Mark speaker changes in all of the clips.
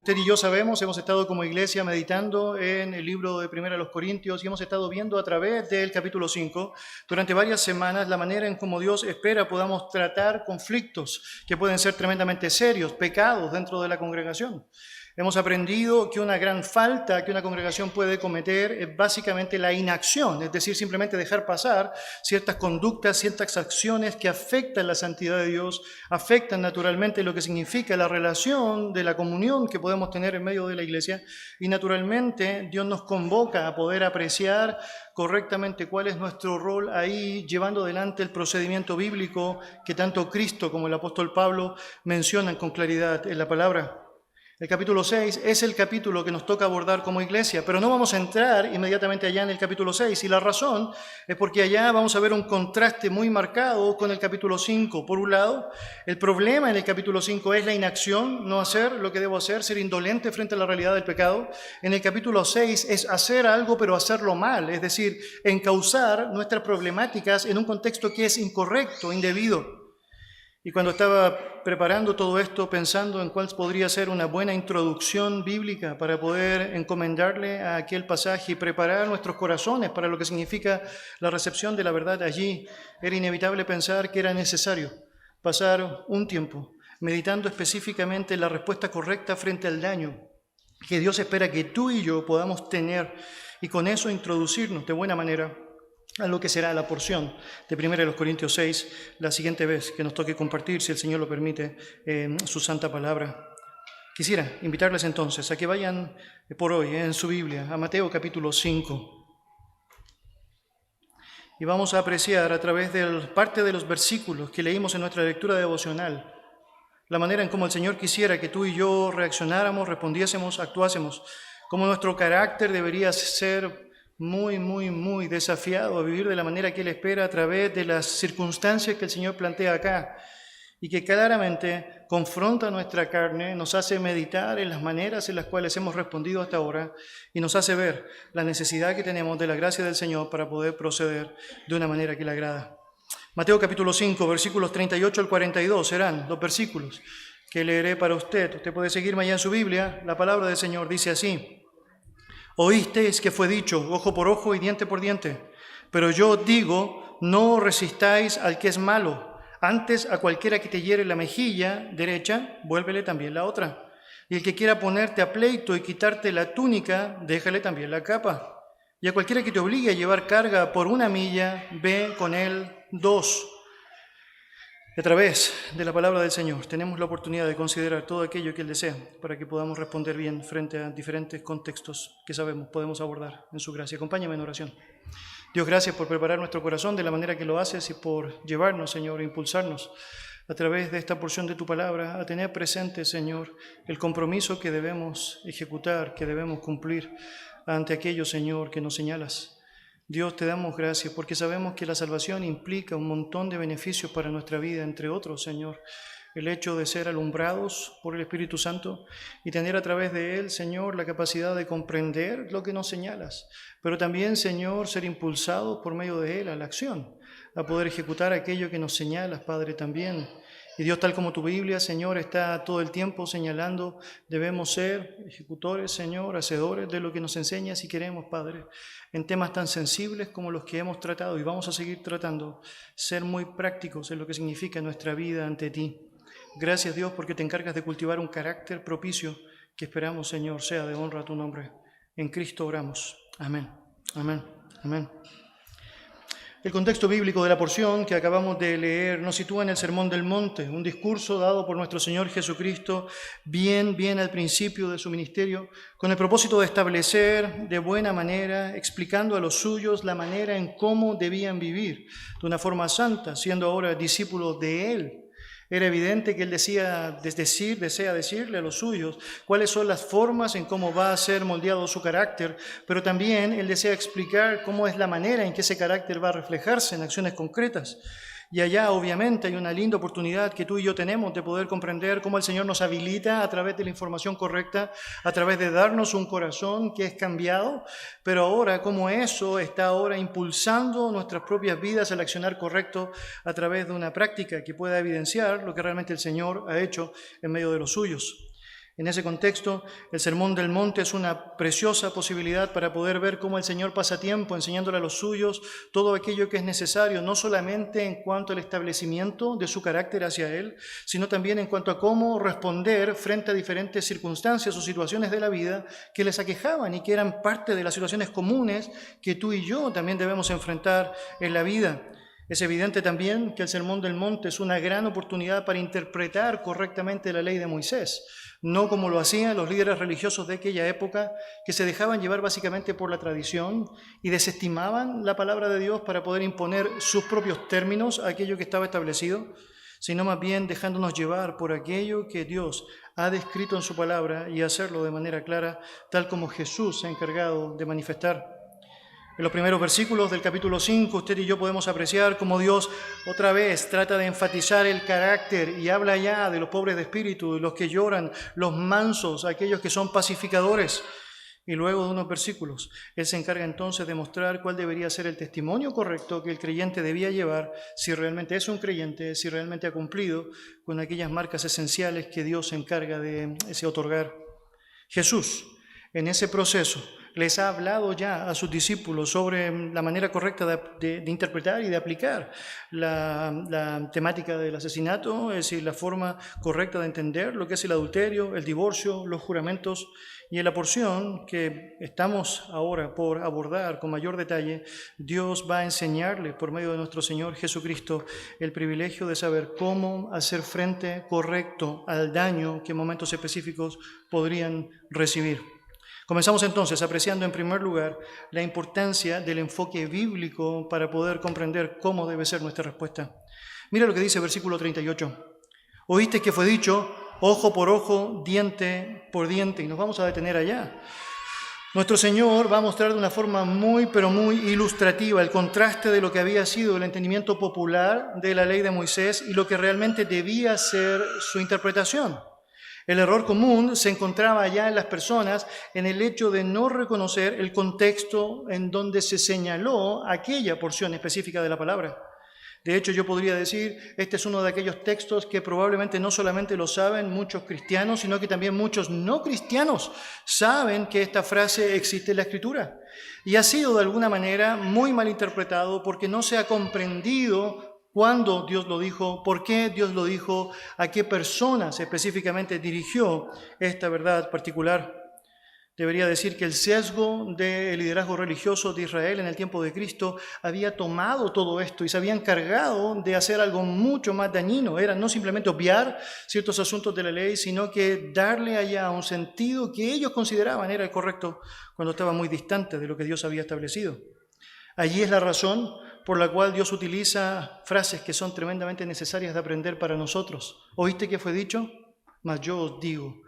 Speaker 1: Usted y yo sabemos, hemos estado como iglesia meditando en el libro de 1 Corintios y hemos estado viendo a través del capítulo 5 durante varias semanas la manera en cómo Dios espera podamos tratar conflictos que pueden ser tremendamente serios, pecados dentro de la congregación. Hemos aprendido que una gran falta que una congregación puede cometer es básicamente la inacción, es decir, simplemente dejar pasar ciertas conductas, ciertas acciones que afectan la santidad de Dios, afectan naturalmente lo que significa la relación de la comunión que podemos tener en medio de la iglesia, y naturalmente Dios nos convoca a poder apreciar correctamente cuál es nuestro rol ahí, llevando adelante el procedimiento bíblico que tanto Cristo como el apóstol Pablo mencionan con claridad en la palabra. El capítulo 6 es el capítulo que nos toca abordar como iglesia, pero no vamos a entrar inmediatamente allá en el capítulo 6, y la razón es porque allá vamos a ver un contraste muy marcado con el capítulo 5. Por un lado, el problema en el capítulo 5 es la inacción, no hacer lo que debo hacer, ser indolente frente a la realidad del pecado. En el capítulo 6 es hacer algo pero hacerlo mal, es decir, encauzar nuestras problemáticas en un contexto que es incorrecto, indebido. Y cuando estaba preparando todo esto, pensando en cuál podría ser una buena introducción bíblica para poder encomendarle a aquel pasaje y preparar nuestros corazones para lo que significa la recepción de la verdad allí, era inevitable pensar que era necesario pasar un tiempo meditando específicamente en la respuesta correcta frente al daño que Dios espera que tú y yo podamos tener, y con eso introducirnos de buena manera a lo que será la porción de 1 Corintios 6, la siguiente vez que nos toque compartir, si el Señor lo permite, su santa palabra. Quisiera invitarles entonces a que vayan por hoy en su Biblia a Mateo capítulo 5. Y vamos a apreciar a través de parte de los versículos que leímos en nuestra lectura devocional, la manera en cómo el Señor quisiera que tú y yo reaccionáramos, respondiésemos, actuásemos, cómo nuestro carácter debería ser muy desafiado a vivir de la manera que Él espera a través de las circunstancias que el Señor plantea acá, y que claramente confronta nuestra carne, nos hace meditar en las maneras en las cuales hemos respondido hasta ahora y nos hace ver la necesidad que tenemos de la gracia del Señor para poder proceder de una manera que le agrada. Mateo capítulo 5, versículos 38 al 42 serán los versículos que leeré para usted. Usted puede seguirme allá en su Biblia. La palabra del Señor dice así: Oísteis que fue dicho, ojo por ojo y diente por diente. Pero yo digo, no resistáis al que es malo. Antes a cualquiera que te hiere la mejilla derecha, vuélvele también la otra. Y el que quiera ponerte a pleito y quitarte la túnica, déjale también la capa. Y a cualquiera que te obligue a llevar carga por 1 milla, ve con él 2. A través de la palabra del Señor tenemos la oportunidad de considerar todo aquello que Él desea para que podamos responder bien frente a diferentes contextos que sabemos podemos abordar en su gracia. Acompáñame en oración. Dios, gracias por preparar nuestro corazón de la manera que lo haces y por llevarnos, Señor, impulsarnos a través de esta porción de tu palabra a tener presente, Señor, el compromiso que debemos ejecutar, que debemos cumplir ante aquello, Señor, que nos señalas. Dios, te damos gracias porque sabemos que la salvación implica un montón de beneficios para nuestra vida, entre otros, Señor, el hecho de ser alumbrados por el Espíritu Santo y tener a través de Él, Señor, la capacidad de comprender lo que nos señalas, pero también, Señor, ser impulsados por medio de Él a la acción, a poder ejecutar aquello que nos señalas, Padre, también. Y Dios, tal como tu Biblia, Señor, está todo el tiempo señalando, debemos ser ejecutores, Señor, hacedores de lo que nos enseñas y queremos, Padre, en temas tan sensibles como los que hemos tratado y vamos a seguir tratando, ser muy prácticos en lo que significa nuestra vida ante ti. Gracias, Dios, porque te encargas de cultivar un carácter propicio que esperamos, Señor, sea de honra a tu nombre. En Cristo oramos. Amén. Amén. Amén. El contexto bíblico de la porción que acabamos de leer nos sitúa en el Sermón del Monte, un discurso dado por nuestro Señor Jesucristo bien al principio de su ministerio, con el propósito de establecer de buena manera, explicando a los suyos la manera en cómo debían vivir de una forma santa, siendo ahora discípulos de Él. Era evidente que Él desea decirle a los suyos cuáles son las formas en cómo va a ser moldeado su carácter, pero también Él desea explicar cómo es la manera en que ese carácter va a reflejarse en acciones concretas. Y allá obviamente hay una linda oportunidad que tú y yo tenemos de poder comprender cómo el Señor nos habilita a través de la información correcta, a través de darnos un corazón que es cambiado, pero ahora cómo eso está ahora impulsando nuestras propias vidas al accionar correcto a través de una práctica que pueda evidenciar lo que realmente el Señor ha hecho en medio de los suyos. En ese contexto, el Sermón del Monte es una preciosa posibilidad para poder ver cómo el Señor pasa tiempo enseñándole a los suyos todo aquello que es necesario, no solamente en cuanto al establecimiento de su carácter hacia Él, sino también en cuanto a cómo responder frente a diferentes circunstancias o situaciones de la vida que les aquejaban y que eran parte de las situaciones comunes que tú y yo también debemos enfrentar en la vida. Es evidente también que el Sermón del Monte es una gran oportunidad para interpretar correctamente la ley de Moisés, no como lo hacían los líderes religiosos de aquella época, que se dejaban llevar básicamente por la tradición y desestimaban la palabra de Dios para poder imponer sus propios términos a aquello que estaba establecido, sino más bien dejándonos llevar por aquello que Dios ha descrito en su palabra y hacerlo de manera clara, tal como Jesús se ha encargado de manifestar. En los primeros versículos del capítulo 5, usted y yo podemos apreciar cómo Dios otra vez trata de enfatizar el carácter y habla ya de los pobres de espíritu, de los que lloran, los mansos, aquellos que son pacificadores. Y luego de unos versículos, Él se encarga entonces de mostrar cuál debería ser el testimonio correcto que el creyente debía llevar, si realmente es un creyente, si realmente ha cumplido con aquellas marcas esenciales que Dios se encarga de otorgar. Jesús, en ese proceso, les ha hablado ya a sus discípulos sobre la manera correcta de interpretar y de aplicar la temática del asesinato, es decir, la forma correcta de entender lo que es el adulterio, el divorcio, los juramentos. Y en la porción que estamos ahora por abordar con mayor detalle, Dios va a enseñarle por medio de nuestro Señor Jesucristo el privilegio de saber cómo hacer frente correcto al daño que en momentos específicos podrían recibir. Comenzamos entonces apreciando en primer lugar la importancia del enfoque bíblico para poder comprender cómo debe ser nuestra respuesta. Mira lo que dice el versículo 38. Oíste que fue dicho, ojo por ojo, diente por diente, y nos vamos a detener allá. Nuestro Señor va a mostrar de una forma muy, pero muy ilustrativa el contraste de lo que había sido el entendimiento popular de la ley de Moisés y lo que realmente debía ser su interpretación. El error común se encontraba ya en las personas en el hecho de no reconocer el contexto en donde se señaló aquella porción específica de la palabra. De hecho, yo podría decir, este es uno de aquellos textos que probablemente no solamente lo saben muchos cristianos, sino que también muchos no cristianos saben que esta frase existe en la Escritura. Y ha sido de alguna manera muy mal interpretado porque no se ha comprendido cuándo Dios lo dijo, por qué Dios lo dijo, a qué personas específicamente dirigió esta verdad particular. Debería decir que el sesgo del liderazgo religioso de Israel en el tiempo de Cristo había tomado todo esto y se había encargado de hacer algo mucho más dañino. Era no simplemente obviar ciertos asuntos de la ley, sino que darle allá un sentido que ellos consideraban era el correcto cuando estaba muy distante de lo que Dios había establecido. Allí es la razón por la cual Dios utiliza frases que son tremendamente necesarias de aprender para nosotros. ¿Oíste que fue dicho? Mas yo os digo.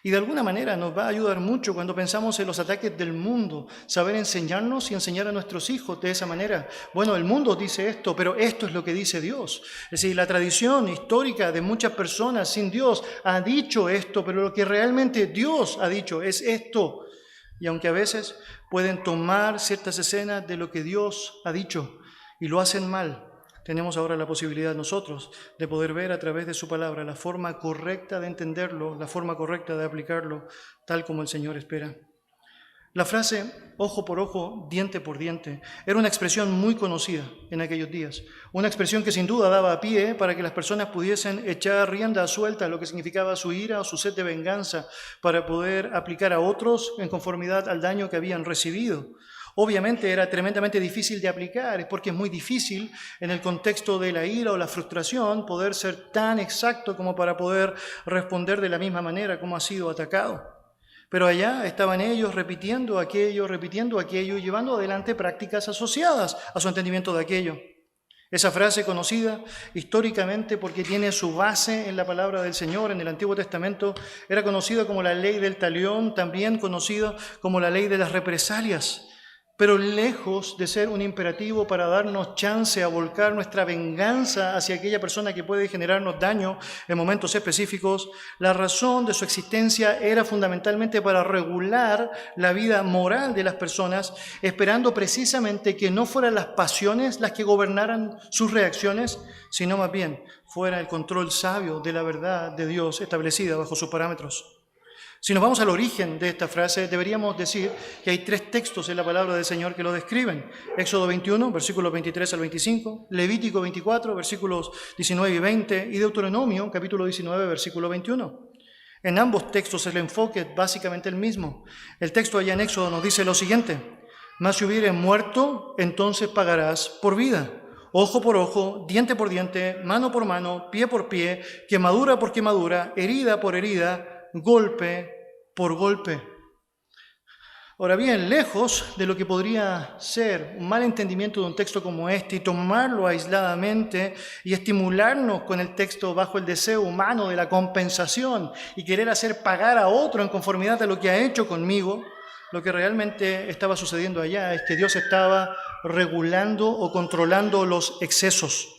Speaker 1: Y de alguna manera nos va a ayudar mucho cuando pensamos en los ataques del mundo, saber enseñarnos y enseñar a nuestros hijos de esa manera. Bueno, el mundo dice esto, pero esto es lo que dice Dios. Es decir, la tradición histórica de muchas personas sin Dios ha dicho esto, pero lo que realmente Dios ha dicho es esto. Y aunque a veces pueden tomar ciertas escenas de lo que Dios ha dicho y lo hacen mal, tenemos ahora la posibilidad nosotros de poder ver a través de su palabra la forma correcta de entenderlo, la forma correcta de aplicarlo, tal como el Señor espera. La frase ojo por ojo, diente por diente, era una expresión muy conocida en aquellos días, una expresión que sin duda daba pie para que las personas pudiesen echar rienda suelta a lo que significaba su ira o su sed de venganza para poder aplicar a otros en conformidad al daño que habían recibido. Obviamente era tremendamente difícil de aplicar, es porque es muy difícil en el contexto de la ira o la frustración poder ser tan exacto como para poder responder de la misma manera como ha sido atacado. Pero allá estaban ellos repitiendo aquello, y llevando adelante prácticas asociadas a su entendimiento de aquello. Esa frase conocida históricamente porque tiene su base en la palabra del Señor en el Antiguo Testamento, era conocida como la ley del talión, también conocida como la ley de las represalias. Pero lejos de ser un imperativo para darnos chance a volcar nuestra venganza hacia aquella persona que puede generarnos daño en momentos específicos, la razón de su existencia era fundamentalmente para regular la vida moral de las personas, esperando precisamente que no fueran las pasiones las que gobernaran sus reacciones, sino más bien fuera el control sabio de la verdad de Dios establecida bajo sus parámetros. Si nos vamos al origen de esta frase, deberíamos decir que hay 3 textos en la palabra del Señor que lo describen. Éxodo 21, versículos 23 al 25, Levítico 24, versículos 19 y 20, y Deuteronomio, capítulo 19, versículo 21. En ambos textos el enfoque es básicamente el mismo. El texto allá en Éxodo nos dice lo siguiente: mas si hubieres muerto, entonces pagarás por vida. Ojo por ojo, diente por diente, mano por mano, pie por pie, quemadura por quemadura, herida por herida, golpe por golpe. Ahora bien, lejos de lo que podría ser un mal entendimiento de un texto como este y tomarlo aisladamente y estimularnos con el texto bajo el deseo humano de la compensación y querer hacer pagar a otro en conformidad a lo que ha hecho conmigo, lo que realmente estaba sucediendo allá es que Dios estaba regulando o controlando los excesos.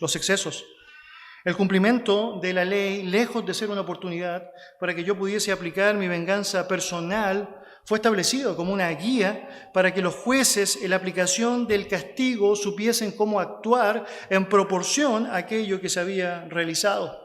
Speaker 1: El cumplimiento de la ley, lejos de ser una oportunidad para que yo pudiese aplicar mi venganza personal, fue establecido como una guía para que los jueces en la aplicación del castigo supiesen cómo actuar en proporción a aquello que se había realizado.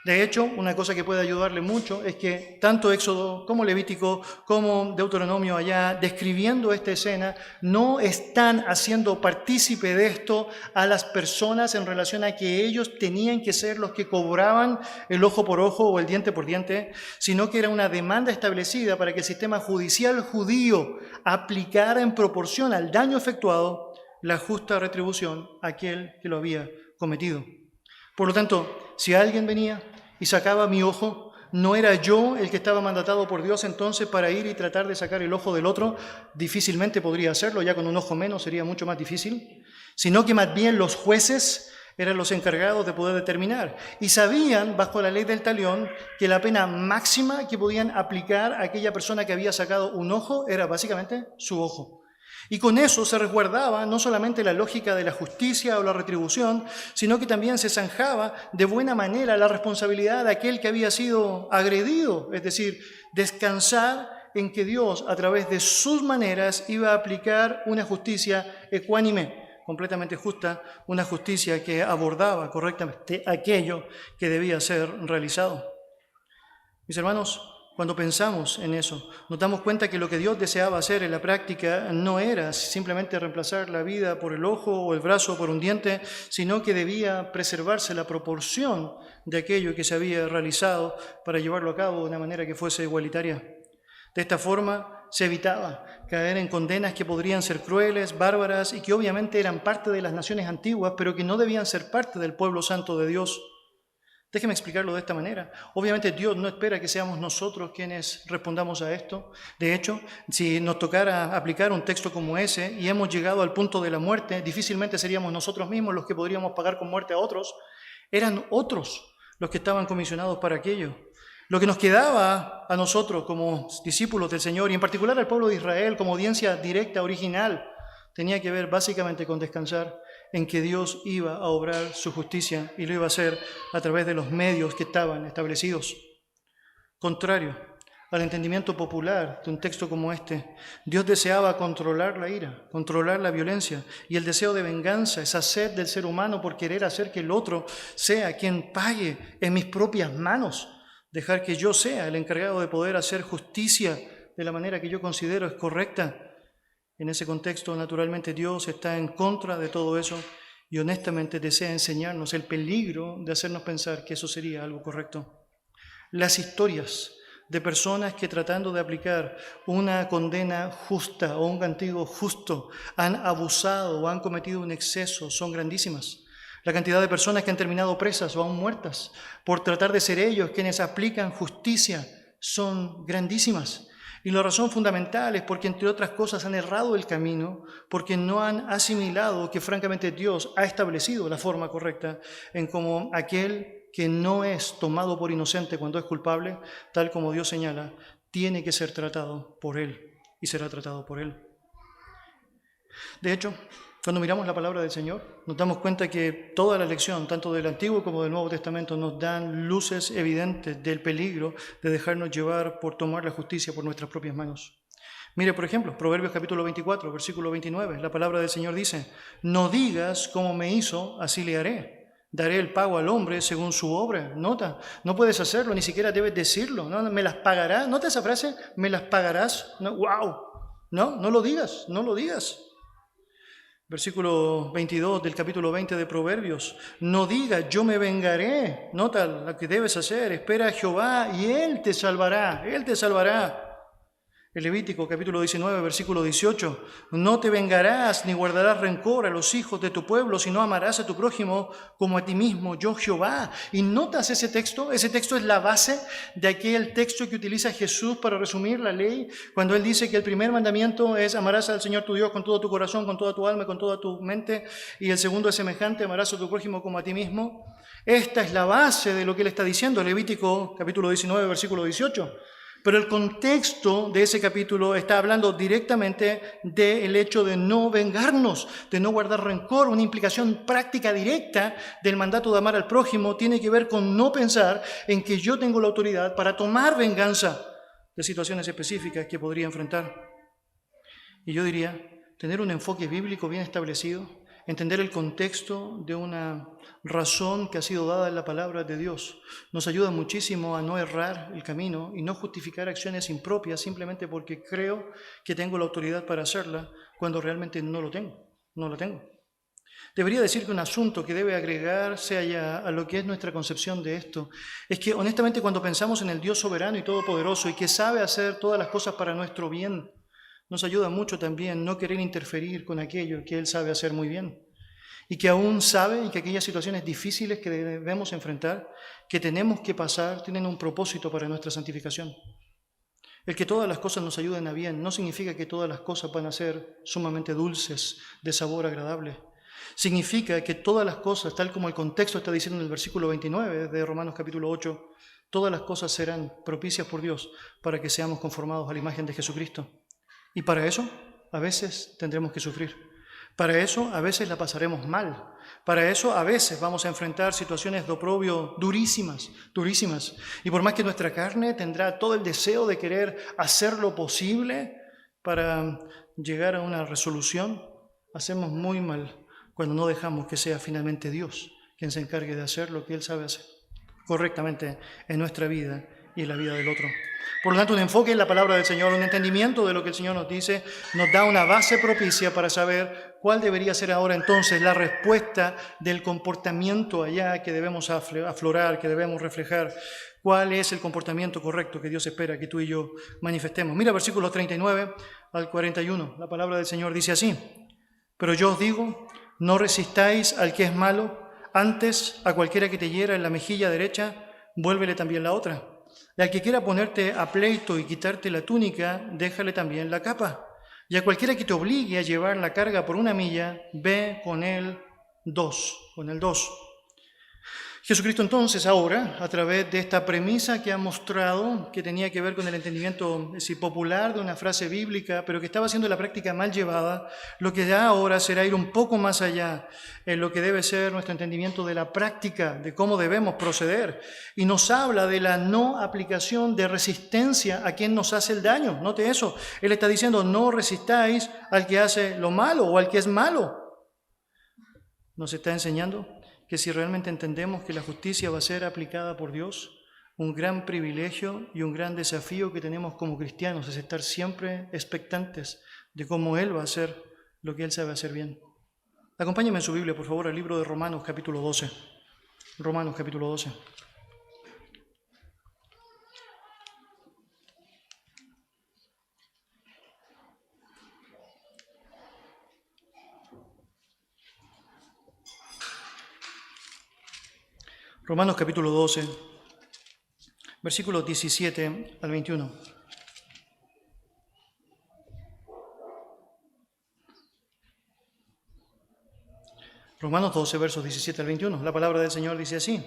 Speaker 1: De hecho, una cosa que puede ayudarle mucho es que tanto Éxodo como Levítico como Deuteronomio allá, describiendo esta escena, no están haciendo partícipe de esto a las personas en relación a que ellos tenían que ser los que cobraban el ojo por ojo o el diente por diente, sino que era una demanda establecida para que el sistema judicial judío aplicara en proporción al daño efectuado la justa retribución a aquel que lo había cometido. Por lo tanto, si alguien venía y sacaba mi ojo, no era yo el que estaba mandatado por Dios entonces para ir y tratar de sacar el ojo del otro, difícilmente podría hacerlo, ya con un ojo menos sería mucho más difícil, sino que más bien los jueces eran los encargados de poder determinar y sabían, bajo la ley del talión, que la pena máxima que podían aplicar a aquella persona que había sacado un ojo era básicamente su ojo. Y con eso se resguardaba no solamente la lógica de la justicia o la retribución, sino que también se zanjaba de buena manera la responsabilidad de aquel que había sido agredido, es decir, descansar en que Dios, a través de sus maneras, iba a aplicar una justicia ecuánime, completamente justa, una justicia que abordaba correctamente aquello que debía ser realizado. Mis hermanos, cuando pensamos en eso, nos damos cuenta que lo que Dios deseaba hacer en la práctica no era simplemente reemplazar la vida por el ojo o el brazo por un diente, sino que debía preservarse la proporción de aquello que se había realizado para llevarlo a cabo de una manera que fuese igualitaria. De esta forma se evitaba caer en condenas que podrían ser crueles, bárbaras y que obviamente eran parte de las naciones antiguas, pero que no debían ser parte del pueblo santo de Dios. Déjeme explicarlo de esta manera. Obviamente Dios no espera que seamos nosotros quienes respondamos a esto. De hecho, si nos tocara aplicar un texto como ese y hemos llegado al punto de la muerte, difícilmente seríamos nosotros mismos los que podríamos pagar con muerte a otros. Eran otros los que estaban comisionados para aquello. Lo que nos quedaba a nosotros como discípulos del Señor y en particular al pueblo de Israel como audiencia directa, original, tenía que ver básicamente con descansar en que Dios iba a obrar su justicia y lo iba a hacer a través de los medios que estaban establecidos. Contrario al entendimiento popular de un texto como este, Dios deseaba controlar la ira, controlar la violencia y el deseo de venganza, esa sed del ser humano por querer hacer que el otro sea quien pague en mis propias manos, dejar que yo sea el encargado de poder hacer justicia de la manera que yo considero es correcta. En ese contexto, naturalmente, Dios está en contra de todo eso y honestamente desea enseñarnos el peligro de hacernos pensar que eso sería algo correcto. Las historias de personas que tratando de aplicar una condena justa o un castigo justo han abusado o han cometido un exceso son grandísimas. La cantidad de personas que han terminado presas o aún muertas por tratar de ser ellos quienes aplican justicia son grandísimas. Y la razón fundamental es porque, entre otras cosas, han errado el camino, porque no han asimilado que, francamente, Dios ha establecido la forma correcta en cómo aquel que no es tomado por inocente cuando es culpable, tal como Dios señala, tiene que ser tratado por Él y será tratado por Él. De hecho, cuando miramos la palabra del Señor, nos damos cuenta que toda la lección, tanto del Antiguo como del Nuevo Testamento, nos dan luces evidentes del peligro de dejarnos llevar por tomar la justicia por nuestras propias manos. Mire, por ejemplo, Proverbios capítulo 24, versículo 29, la palabra del Señor dice: no digas como me hizo, así le haré. Daré el pago al hombre según su obra. Nota, no puedes hacerlo, ni siquiera debes decirlo. ¿No? Me las pagarás. ¿Nota esa frase? Me las pagarás. No, wow. No lo digas, no lo digas. Versículo 22 del capítulo 20 de Proverbios. No digas, yo me vengaré. Nota lo que debes hacer. Espera a Jehová y Él te salvará. Él te salvará. El Levítico capítulo 19, versículo 18. No te vengarás ni guardarás rencor a los hijos de tu pueblo, sino amarás a tu prójimo como a ti mismo, yo Jehová. ¿Y notas ese texto? Ese texto es la base de aquel texto que utiliza Jesús para resumir la ley, cuando Él dice que el primer mandamiento es amarás al Señor tu Dios con todo tu corazón, con toda tu alma, con toda tu mente, y el segundo es semejante, amarás a tu prójimo como a ti mismo. Esta es la base de lo que Él está diciendo, Levítico capítulo 19, versículo 18. Pero el contexto de ese capítulo está hablando directamente del hecho de no vengarnos, de no guardar rencor. Una implicación práctica directa del mandato de amar al prójimo tiene que ver con no pensar en que yo tengo la autoridad para tomar venganza de situaciones específicas que podría enfrentar. Y yo diría, tener un enfoque bíblico bien establecido, entender el contexto de una razón que ha sido dada en la palabra de Dios, nos ayuda muchísimo a no errar el camino y no justificar acciones impropias simplemente porque creo que tengo la autoridad para hacerla cuando realmente no lo tengo. Debería decir que un asunto que debe agregarse allá a lo que es nuestra concepción de esto es que honestamente cuando pensamos en el Dios soberano y todopoderoso y que sabe hacer todas las cosas para nuestro bien, nos ayuda mucho también no querer interferir con aquello que Él sabe hacer muy bien y que aún sabe y que aquellas situaciones difíciles que debemos enfrentar, que tenemos que pasar, tienen un propósito para nuestra santificación. El que todas las cosas nos ayuden a bien no significa que todas las cosas van a ser sumamente dulces, de sabor agradable. Significa que todas las cosas, tal como el contexto está diciendo en el versículo 29 de Romanos capítulo 8, todas las cosas serán propicias por Dios para que seamos conformados a la imagen de Jesucristo. Y para eso, a veces tendremos que sufrir. Para eso, a veces la pasaremos mal. Para eso, a veces vamos a enfrentar situaciones de oprobio durísimas. Y por más que nuestra carne tendrá todo el deseo de querer hacer lo posible para llegar a una resolución, hacemos muy mal cuando no dejamos que sea finalmente Dios quien se encargue de hacer lo que Él sabe hacer correctamente en nuestra vida y en la vida del otro. Por lo tanto, un enfoque en la palabra del Señor, un entendimiento de lo que el Señor nos dice, nos da una base propicia para saber cuál debería ser ahora entonces la respuesta del comportamiento allá que debemos aflorar, que debemos reflejar. ¿Cuál es el comportamiento correcto que Dios espera que tú y yo manifestemos? Mira versículos 39 al 41. La palabra del Señor dice así: pero yo os digo, no resistáis al que es malo, antes a cualquiera que te hiera en la mejilla derecha, vuélvele también la otra. Y al que quiera ponerte a pleito y quitarte la túnica, déjale también la capa. Y a cualquiera que te obligue a llevar la carga por 1 milla, ve con el 2. Jesucristo entonces ahora, a través de esta premisa que ha mostrado, que tenía que ver con el entendimiento popular de una frase bíblica, pero que estaba siendo la práctica mal llevada, lo que da ahora será ir un poco más allá en lo que debe ser nuestro entendimiento de la práctica, de cómo debemos proceder. Y nos habla de la no aplicación de resistencia a quien nos hace el daño. Note eso. Él está diciendo, no resistáis al que hace lo malo o al que es malo. Nos está enseñando que si realmente entendemos que la justicia va a ser aplicada por Dios, un gran privilegio y un gran desafío que tenemos como cristianos es estar siempre expectantes de cómo Él va a hacer lo que Él sabe hacer bien. Acompáñenme en su Biblia, por favor, al libro de Romanos capítulo 12. Romanos capítulo 12. Romanos capítulo 12, versículos 17 al 21. Romanos 12, versos 17 al 21. La palabra del Señor dice así: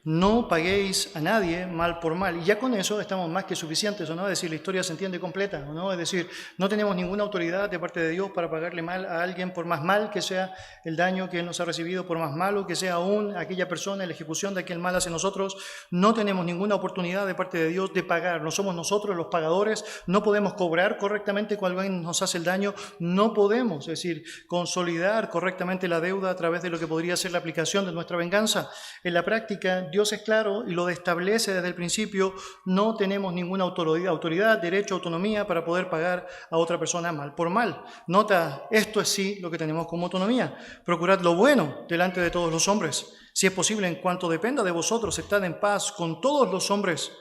Speaker 1: No paguéis a nadie mal por mal. Y ya con eso estamos más que suficientes, ¿o no? Es decir, la historia se entiende completa, ¿o no? Es decir, no tenemos ninguna autoridad de parte de Dios para pagarle mal a alguien, por más mal que sea el daño que Él nos ha recibido, por más malo que sea aún aquella persona, la ejecución de aquel mal hacia nosotros. No tenemos ninguna oportunidad de parte de Dios de pagar. No somos nosotros los pagadores. No podemos cobrar correctamente cuando alguien nos hace el daño. No podemos, es decir, consolidar correctamente la deuda a través de lo que podría ser la aplicación de nuestra venganza. En la práctica, Dios es claro y lo establece desde el principio. No tenemos ninguna autoridad, derecho, autonomía para poder pagar a otra persona mal por mal. Nota, esto es sí lo que tenemos como autonomía. Procurad lo bueno delante de todos los hombres. Si es posible, en cuanto dependa de vosotros, estad en paz con todos los hombres.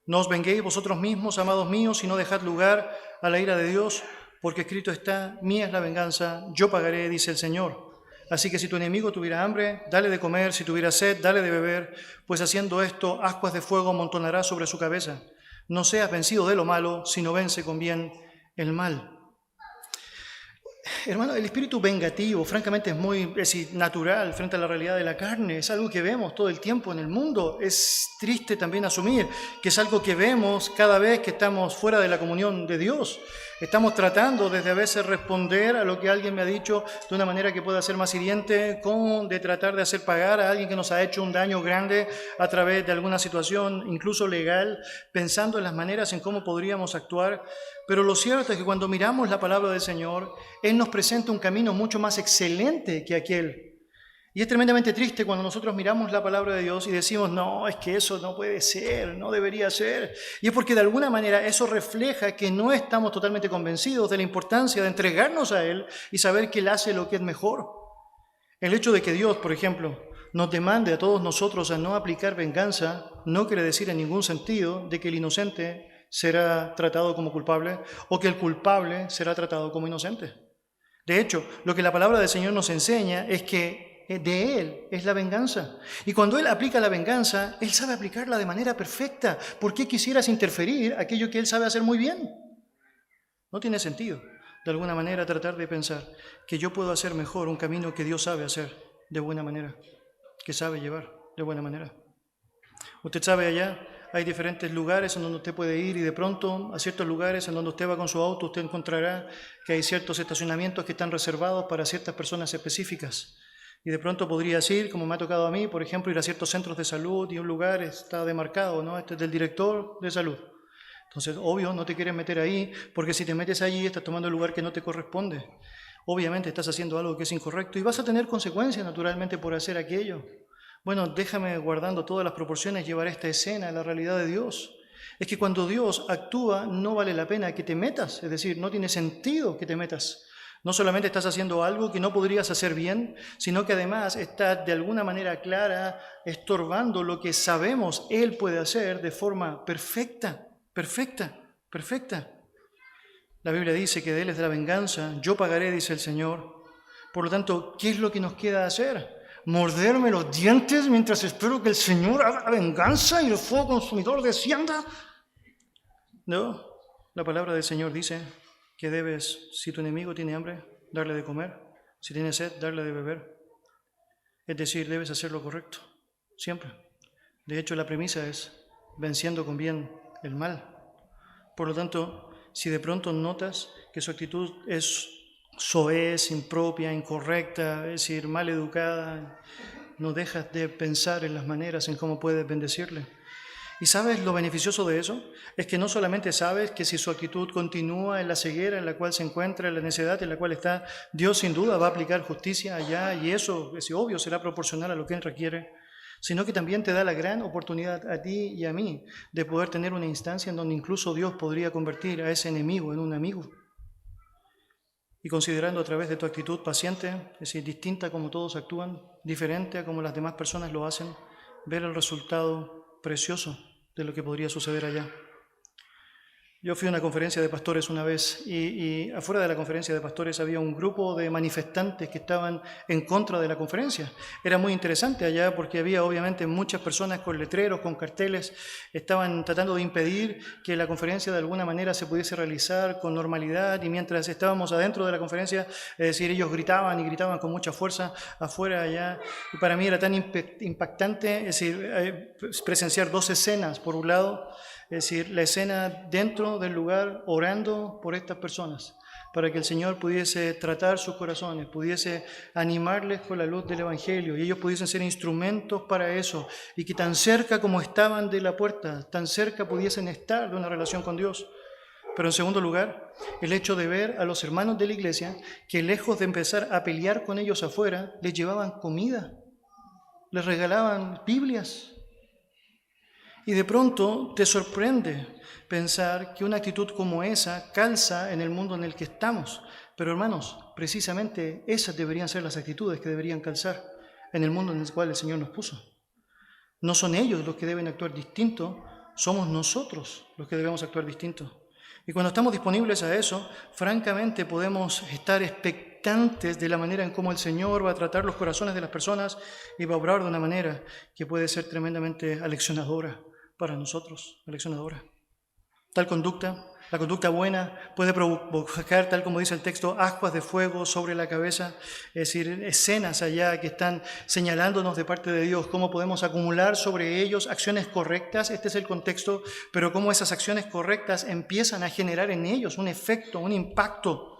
Speaker 1: No os venguéis vosotros mismos, amados míos, y no dejad lugar a la ira de Dios, porque escrito está, mía es la venganza, yo pagaré, dice el Señor. Así que si tu enemigo tuviera hambre, dale de comer; si tuviera sed, dale de beber, pues haciendo esto, ascuas de fuego amontonará sobre su cabeza. No seas vencido de lo malo, sino vence con bien el mal. Hermano, el espíritu vengativo, francamente, es muy natural frente a la realidad de la carne. Es algo que vemos todo el tiempo en el mundo. Es triste también asumir que es algo que vemos cada vez que estamos fuera de la comunión de Dios. Estamos tratando desde a veces responder a lo que alguien me ha dicho de una manera que pueda ser más hiriente, como de tratar de hacer pagar a alguien que nos ha hecho un daño grande a través de alguna situación, incluso legal, pensando en las maneras en cómo podríamos actuar. Pero lo cierto es que cuando miramos la palabra del Señor, Él nos presenta un camino mucho más excelente que aquel. Y es tremendamente triste cuando nosotros miramos la palabra de Dios y decimos, no, es que eso no puede ser, no debería ser. Y es porque de alguna manera eso refleja que no estamos totalmente convencidos de la importancia de entregarnos a Él y saber que Él hace lo que es mejor. El hecho de que Dios, por ejemplo, nos demande a todos nosotros a no aplicar venganza, no quiere decir en ningún sentido de que el inocente será tratado como culpable o que el culpable será tratado como inocente. De hecho, lo que la palabra del Señor nos enseña es que de Él es la venganza. Y cuando Él aplica la venganza, Él sabe aplicarla de manera perfecta. ¿Por qué quisieras interferir aquello que Él sabe hacer muy bien? No tiene sentido, de alguna manera, tratar de pensar que yo puedo hacer mejor un camino que Dios sabe hacer de buena manera, que sabe llevar de buena manera. Usted sabe, allá hay diferentes lugares en donde usted puede ir y de pronto a ciertos lugares en donde usted va con su auto, usted encontrará que hay ciertos estacionamientos que están reservados para ciertas personas específicas. Y de pronto podrías ir, como me ha tocado a mí, por ejemplo, ir a ciertos centros de salud y un lugar está demarcado, ¿no? Este es del director de salud. Entonces, obvio, no te quieres meter ahí, porque si te metes allí estás tomando el lugar que no te corresponde. Obviamente estás haciendo algo que es incorrecto y vas a tener consecuencias, naturalmente, por hacer aquello. Bueno, déjame, guardando todas las proporciones, llevar esta escena a la realidad de Dios. Es que cuando Dios actúa no vale la pena que te metas, es decir, no tiene sentido que te metas. No solamente estás haciendo algo que no podrías hacer bien, sino que además estás de alguna manera clara estorbando lo que sabemos Él puede hacer de forma perfecta, perfecta, perfecta. La Biblia dice que de Él es de la venganza, yo pagaré, dice el Señor. Por lo tanto, ¿qué es lo que nos queda hacer? ¿Morderme los dientes mientras espero que el Señor haga la venganza y el fuego consumidor descienda? No, la palabra del Señor dice que debes, si tu enemigo tiene hambre, darle de comer, si tiene sed, darle de beber. Es decir, debes hacer lo correcto, siempre. De hecho, la premisa es venciendo con bien el mal. Por lo tanto, si de pronto notas que su actitud es soez, impropia, incorrecta, es decir, mal educada, no dejas de pensar en las maneras en cómo puedes bendecirle. ¿Y sabes lo beneficioso de eso? Es que no solamente sabes que si su actitud continúa en la ceguera en la cual se encuentra, en la necedad en la cual está, Dios sin duda va a aplicar justicia allá y eso, es obvio, será proporcional a lo que Él requiere, sino que también te da la gran oportunidad a ti y a mí de poder tener una instancia en donde incluso Dios podría convertir a ese enemigo en un amigo. Y considerando a través de tu actitud paciente, es decir, distinta como todos actúan, diferente a como las demás personas lo hacen, ver el resultado precioso de lo que podría suceder allá. Yo fui a una conferencia de pastores una vez y afuera de la conferencia de pastores había un grupo de manifestantes que estaban en contra de la conferencia. Era muy interesante allá porque había obviamente muchas personas con letreros, con carteles, estaban tratando de impedir que la conferencia de alguna manera se pudiese realizar con normalidad, y mientras estábamos adentro de la conferencia, es decir, ellos gritaban y gritaban con mucha fuerza afuera allá. Y para mí era tan impactante, es decir, presenciar dos escenas. Por un lado, es decir, la escena dentro del lugar orando por estas personas, para que el Señor pudiese tratar sus corazones, pudiese animarles con la luz del Evangelio y ellos pudiesen ser instrumentos para eso, y que tan cerca como estaban de la puerta, tan cerca pudiesen estar de una relación con Dios. Pero en segundo lugar, el hecho de ver a los hermanos de la iglesia que lejos de empezar a pelear con ellos afuera, les llevaban comida, les regalaban Biblias. Y de pronto te sorprende pensar que una actitud como esa calza en el mundo en el que estamos. Pero hermanos, precisamente esas deberían ser las actitudes que deberían calzar en el mundo en el cual el Señor nos puso. No son ellos los que deben actuar distinto, somos nosotros los que debemos actuar distinto. Y cuando estamos disponibles a eso, francamente podemos estar expectantes de la manera en cómo el Señor va a tratar los corazones de las personas y va a obrar de una manera que puede ser tremendamente aleccionadora para nosotros, aleccionadora. Tal conducta, la conducta buena, puede provocar, tal como dice el texto, ascuas de fuego sobre la cabeza, es decir, escenas allá que están señalándonos de parte de Dios cómo podemos acumular sobre ellos acciones correctas, este es el contexto, pero cómo esas acciones correctas empiezan a generar en ellos un efecto, un impacto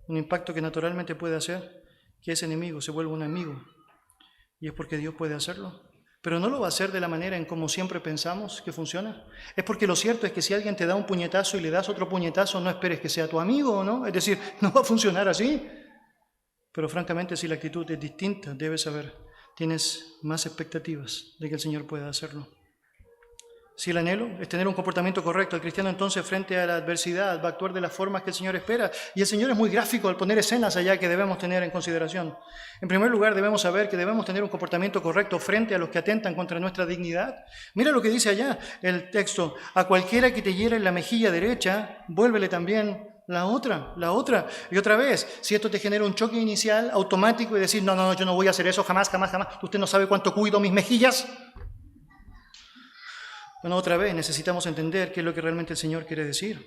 Speaker 1: que naturalmente puede hacer que ese enemigo se vuelva un amigo, y es porque Dios puede hacerlo. Pero no lo va a hacer de la manera en como siempre pensamos que funciona. Es porque lo cierto es que si alguien te da un puñetazo y le das otro puñetazo, no esperes que sea tu amigo, ¿no? Es decir, no va a funcionar así. Pero francamente, si la actitud es distinta, debes saber, tienes más expectativas de que el Señor pueda hacerlo. Si el anhelo es tener un comportamiento correcto, el cristiano entonces frente a la adversidad va a actuar de las formas que el Señor espera. Y el Señor es muy gráfico al poner escenas allá que debemos tener en consideración. En primer lugar, debemos saber que debemos tener un comportamiento correcto frente a los que atentan contra nuestra dignidad. Mira lo que dice allá el texto: a cualquiera que te hiera en la mejilla derecha, vuélvele también la otra. Y otra vez, si esto te genera un choque inicial automático y decir, no, yo no voy a hacer eso, jamás, usted no sabe cuánto cuido mis mejillas. Bueno, otra vez necesitamos entender qué es lo que realmente el Señor quiere decir.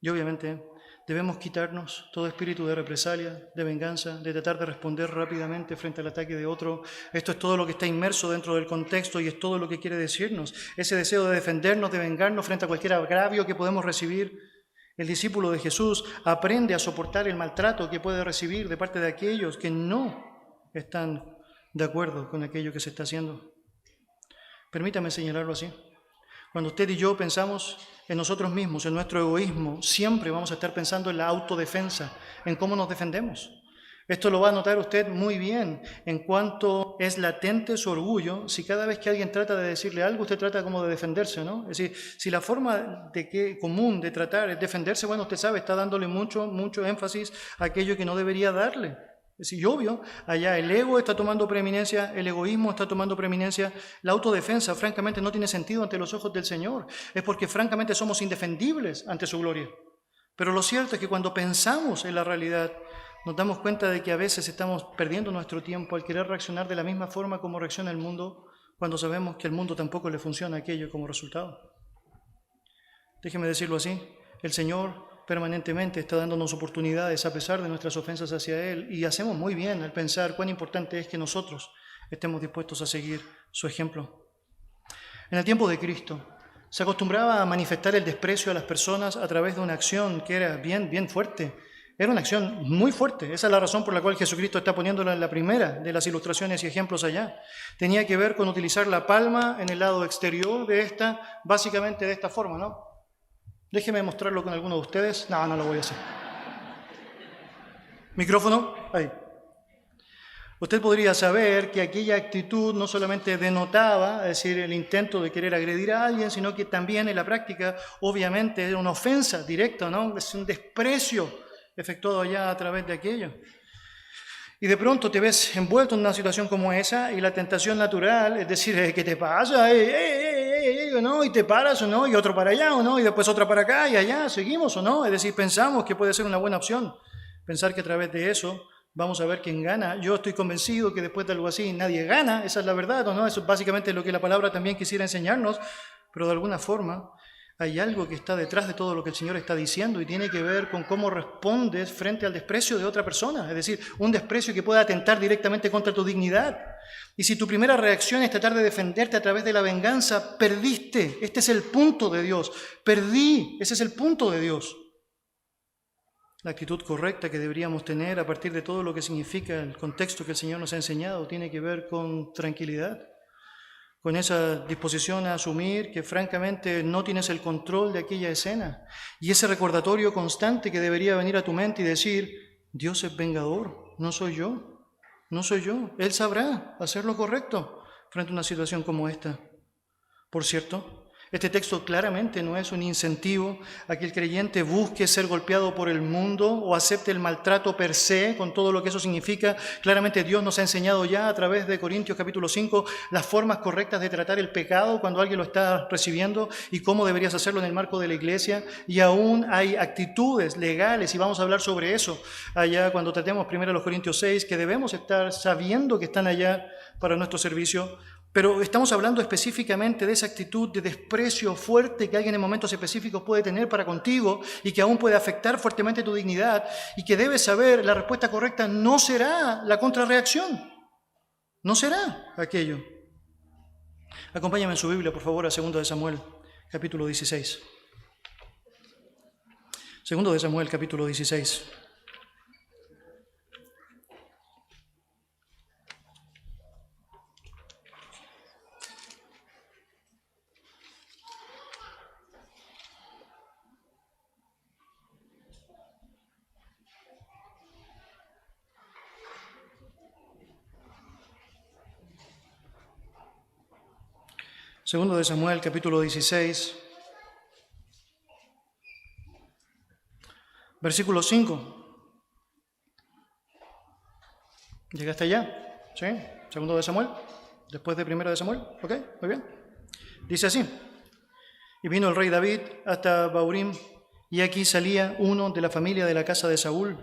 Speaker 1: Y obviamente debemos quitarnos todo espíritu de represalia, de venganza, de tratar de responder rápidamente frente al ataque de otro. Esto es todo lo que está inmerso dentro del contexto y es todo lo que quiere decirnos. Ese deseo de defendernos, de vengarnos frente a cualquier agravio que podemos recibir. El discípulo de Jesús aprende a soportar el maltrato que puede recibir de parte de aquellos que no están de acuerdo con aquello que se está haciendo. Permítame señalarlo así. Cuando usted y yo pensamos en nosotros mismos, en nuestro egoísmo, siempre vamos a estar pensando en la autodefensa, en cómo nos defendemos. Esto lo va a notar usted muy bien en cuanto es latente su orgullo. Si cada vez que alguien trata de decirle algo, usted trata como de defenderse, ¿no? Es decir, si la forma común de tratar es defenderse, bueno, usted sabe, está dándole mucho énfasis a aquello que no debería darle. Es decir, obvio, allá el ego está tomando preeminencia, el egoísmo está tomando preeminencia, la autodefensa francamente no tiene sentido ante los ojos del Señor, es porque francamente somos indefendibles ante su gloria. Pero lo cierto es que cuando pensamos en la realidad, nos damos cuenta de que a veces estamos perdiendo nuestro tiempo al querer reaccionar de la misma forma como reacciona el mundo, cuando sabemos que al mundo tampoco le funciona aquello como resultado. Déjeme decirlo así, el Señor permanentemente está dándonos oportunidades a pesar de nuestras ofensas hacia Él, y hacemos muy bien al pensar cuán importante es que nosotros estemos dispuestos a seguir su ejemplo. En el tiempo de Cristo se acostumbraba a manifestar el desprecio a las personas a través de una acción que era bien fuerte. Era una acción muy fuerte. Esa es la razón por la cual Jesucristo está poniéndola en la primera de las ilustraciones y ejemplos allá. Tenía que ver con utilizar la palma en el lado exterior de esta, básicamente de esta forma, ¿no? Déjeme mostrarlo con alguno de ustedes. No lo voy a hacer. Micrófono, ahí. Usted podría saber que aquella actitud no solamente denotaba, es decir, el intento de querer agredir a alguien, sino que también en la práctica, obviamente, era una ofensa directa, ¿no? Es un desprecio efectuado allá a través de aquello. Y de pronto te ves envuelto en una situación como esa y la tentación natural es decir, ¿qué te pasa? o no, y te paras o no, y otro para allá o no, y después otra para acá y allá, seguimos o no. Es decir, pensamos que puede ser una buena opción pensar que a través de eso vamos a ver quién gana. Yo estoy convencido que después de algo así nadie gana, esa es la verdad, ¿o no? Eso es básicamente lo que la palabra también quisiera enseñarnos, pero de alguna forma hay algo que está detrás de todo lo que el Señor está diciendo y tiene que ver con cómo respondes frente al desprecio de otra persona, es decir, un desprecio que pueda atentar directamente contra tu dignidad. Y si tu primera reacción es tratar de defenderte a través de la venganza, perdiste. Este es el punto de Dios. Perdí, ese es el punto de Dios. La actitud correcta que deberíamos tener a partir de todo lo que significa el contexto que el Señor nos ha enseñado tiene que ver con tranquilidad, con esa disposición a asumir que francamente no tienes el control de aquella escena y ese recordatorio constante que debería venir a tu mente y decir, Dios es vengador, no soy yo, no soy yo. Él sabrá hacer lo correcto frente a una situación como esta. Por cierto, este texto claramente no es un incentivo a que el creyente busque ser golpeado por el mundo o acepte el maltrato per se, con todo lo que eso significa. Claramente Dios nos ha enseñado ya a través de Corintios capítulo 5 las formas correctas de tratar el pecado cuando alguien lo está recibiendo y cómo deberías hacerlo en el marco de la iglesia. Y aún hay actitudes legales, y vamos a hablar sobre eso allá cuando tratemos primero los Corintios 6, que debemos estar sabiendo que están allá para nuestro servicio. Pero estamos hablando específicamente de esa actitud de desprecio fuerte que alguien en momentos específicos puede tener para contigo y que aún puede afectar fuertemente tu dignidad y que debes saber la respuesta correcta no será la contrarreacción, no será aquello. Acompáñame en su Biblia, por favor, a 2 de Samuel, capítulo 16. 2 de Samuel, capítulo 16. Segundo de Samuel, capítulo 16, versículo 5. ¿Llegaste allá? ¿Sí? Segundo de Samuel, después de primero de Samuel. ¿Ok? Muy bien. Dice así. Y vino el rey David hasta Baurim, y aquí salía uno de la familia de la casa de Saúl,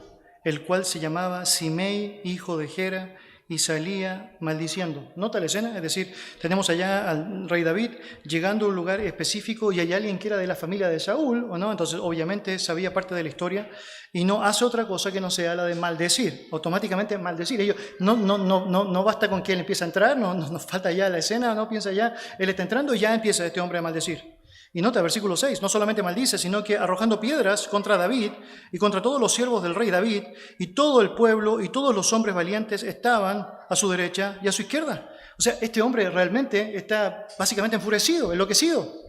Speaker 1: el cual se llamaba Simei, hijo de Gera, y salía maldiciendo. Nota la escena, es decir, tenemos allá al rey David llegando a un lugar específico y hay alguien que era de la familia de Saúl, ¿o no? Entonces, obviamente, sabía parte de la historia y no hace otra cosa que no sea la de maldecir, automáticamente maldecir. Ellos, no basta con que él empiece a entrar, no nos falta ya la escena, no piensa ya, él está entrando y ya empieza este hombre a maldecir. Y nota, versículo 6, no solamente maldice, sino que arrojando piedras contra David y contra todos los siervos del rey David, y todo el pueblo y todos los hombres valientes estaban a su derecha y a su izquierda. O sea, este hombre realmente está básicamente enfurecido, enloquecido.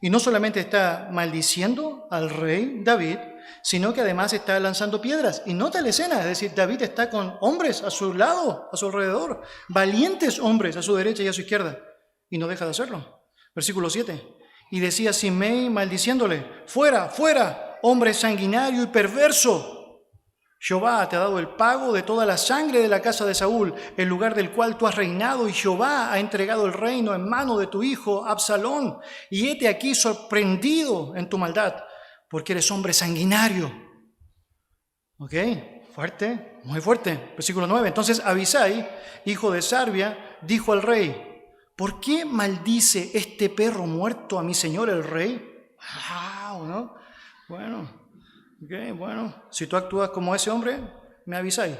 Speaker 1: Y no solamente está maldiciendo al rey David, sino que además está lanzando piedras. Y nota la escena, es decir, David está con hombres a su lado, a su alrededor, valientes hombres a su derecha y a su izquierda, y no deja de hacerlo. Versículo 7. Y decía Simei maldiciéndole, fuera, fuera, hombre sanguinario y perverso. Jehová te ha dado el pago de toda la sangre de la casa de Saúl, el lugar del cual tú has reinado, y Jehová ha entregado el reino en mano de tu hijo Absalón. Y hete aquí sorprendido en tu maldad, porque eres hombre sanguinario. ¿Ok? Fuerte, muy fuerte. Versículo 9. Entonces Abisai, hijo de Sarbia, dijo al rey, ¿por qué maldice este perro muerto a mi señor el rey? ¿No? Bueno, si tú actúas como ese hombre, me avisáis.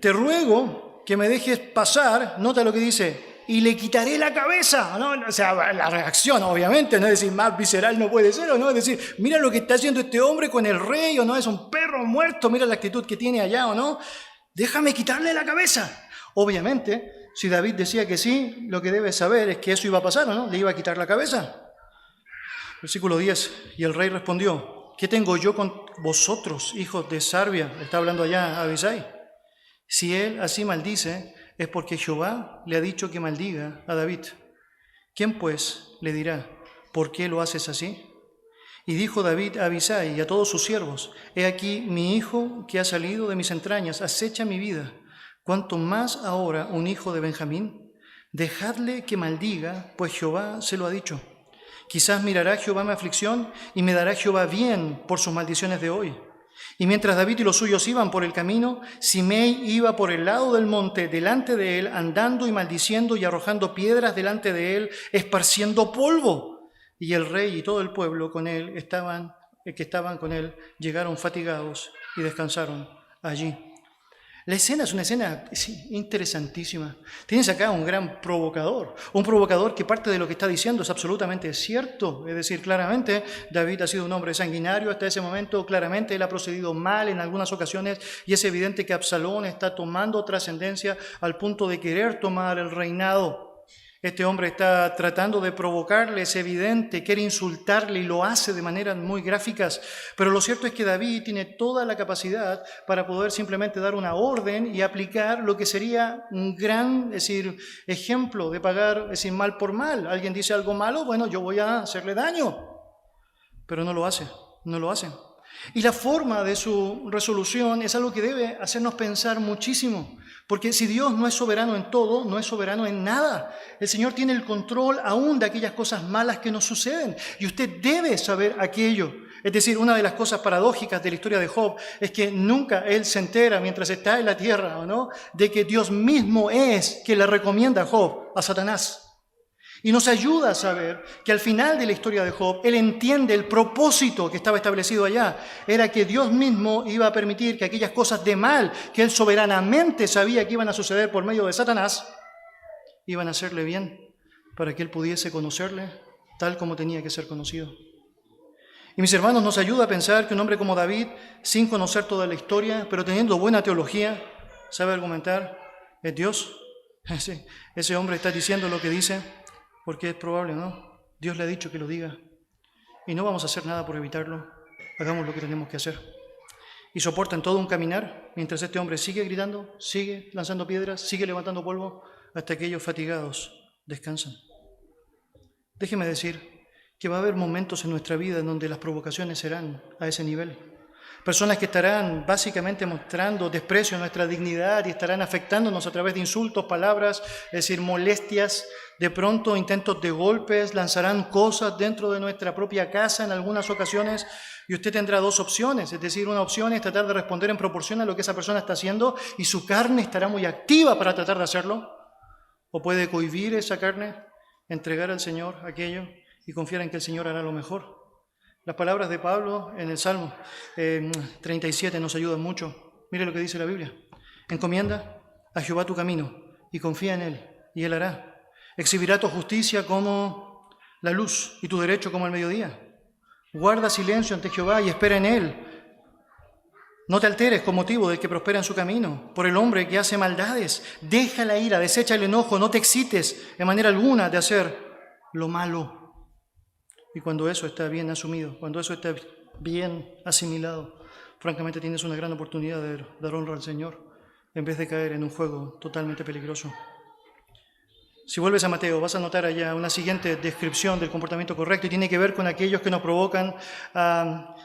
Speaker 1: Te ruego que me dejes pasar, nota lo que dice, y le quitaré la cabeza, ¿no? O sea, la reacción, obviamente, no es decir, más visceral no puede ser, ¿o no? Es decir, mira lo que está haciendo este hombre con el rey, ¿o no? Es un perro muerto, mira la actitud que tiene allá, ¿o no? Déjame quitarle la cabeza. Obviamente, si David decía que sí, lo que debe saber es que eso iba a pasar, ¿o no? Le iba a quitar la cabeza. Versículo 10, y el rey respondió, ¿qué tengo yo con vosotros, hijos de Sarbia? Está hablando allá Abisai. Si él así maldice, es porque Jehová le ha dicho que maldiga a David. ¿Quién pues le dirá, por qué lo haces así? Y dijo David a Abisai y a todos sus siervos, he aquí mi hijo que ha salido de mis entrañas, acecha mi vida. ¿Cuánto más ahora un hijo de Benjamín? Dejadle que maldiga, pues Jehová se lo ha dicho. Quizás mirará Jehová mi aflicción y me dará Jehová bien por sus maldiciones de hoy. Y mientras David y los suyos iban por el camino, Simei iba por el lado del monte delante de él, andando y maldiciendo y arrojando piedras delante de él, esparciendo polvo. Y el rey y todo el pueblo con él que estaban con él, llegaron fatigados y descansaron allí. La escena es una escena interesantísima. Tienes acá un gran provocador, un provocador que parte de lo que está diciendo es absolutamente cierto. Es decir, claramente David ha sido un hombre sanguinario hasta ese momento, claramente él ha procedido mal en algunas ocasiones y es evidente que Absalón está tomando trascendencia al punto de querer tomar el reinado. Este hombre está tratando de provocarle, es evidente, quiere insultarle y lo hace de maneras muy gráficas. Pero lo cierto es que David tiene toda la capacidad para poder simplemente dar una orden y aplicar lo que sería un gran, ejemplo de pagar, mal por mal. Alguien dice algo malo, bueno, yo voy a hacerle daño. Pero no lo hace, no lo hace. Y la forma de su resolución es algo que debe hacernos pensar muchísimo. Porque si Dios no es soberano en todo, no es soberano en nada. El Señor tiene el control aún de aquellas cosas malas que nos suceden. Y usted debe saber aquello. Es decir, una de las cosas paradójicas de la historia de Job es que nunca él se entera mientras está en la tierra, ¿o no?, de que Dios mismo es quien le recomienda a Job a Satanás. Y nos ayuda a saber que al final de la historia de Job, él entiende el propósito que estaba establecido allá. Era que Dios mismo iba a permitir que aquellas cosas de mal que él soberanamente sabía que iban a suceder por medio de Satanás, iban a hacerle bien para que él pudiese conocerle tal como tenía que ser conocido. Y mis hermanos, nos ayuda a pensar que un hombre como David, sin conocer toda la historia, pero teniendo buena teología, sabe argumentar, es Dios. Ese hombre está diciendo lo que dice porque es probable, ¿no? Dios le ha dicho que lo diga. Y no vamos a hacer nada por evitarlo. Hagamos lo que tenemos que hacer. Y soportan todo un caminar mientras este hombre sigue gritando, sigue lanzando piedras, sigue levantando polvo, hasta que ellos fatigados descansan. Déjeme decir que va a haber momentos en nuestra vida en donde las provocaciones serán a ese nivel. Personas que estarán básicamente mostrando desprecio a nuestra dignidad y estarán afectándonos a través de insultos, palabras, es decir, molestias, de pronto intentos de golpes, lanzarán cosas dentro de nuestra propia casa en algunas ocasiones y usted tendrá dos opciones, es decir, una opción es tratar de responder en proporción a lo que esa persona está haciendo y su carne estará muy activa para tratar de hacerlo, o puede cohibir esa carne, entregar al Señor aquello y confiar en que el Señor hará lo mejor. Las palabras de Pablo en el Salmo 37 nos ayudan mucho. Mire lo que dice la Biblia. Encomienda a Jehová tu camino y confía en Él, y Él hará. Exhibirá tu justicia como la luz y tu derecho como el mediodía. Guarda silencio ante Jehová y espera en Él. No te alteres con motivo del que prospera en su camino, por el hombre que hace maldades. Deja la ira, desecha el enojo, no te excites en manera alguna de hacer lo malo. Y cuando eso está bien asumido, cuando eso está bien asimilado, francamente tienes una gran oportunidad de dar honra al Señor en vez de caer en un juego totalmente peligroso. Si vuelves a Mateo, vas a notar allá una siguiente descripción del comportamiento correcto y tiene que ver con aquellos que nos provocan a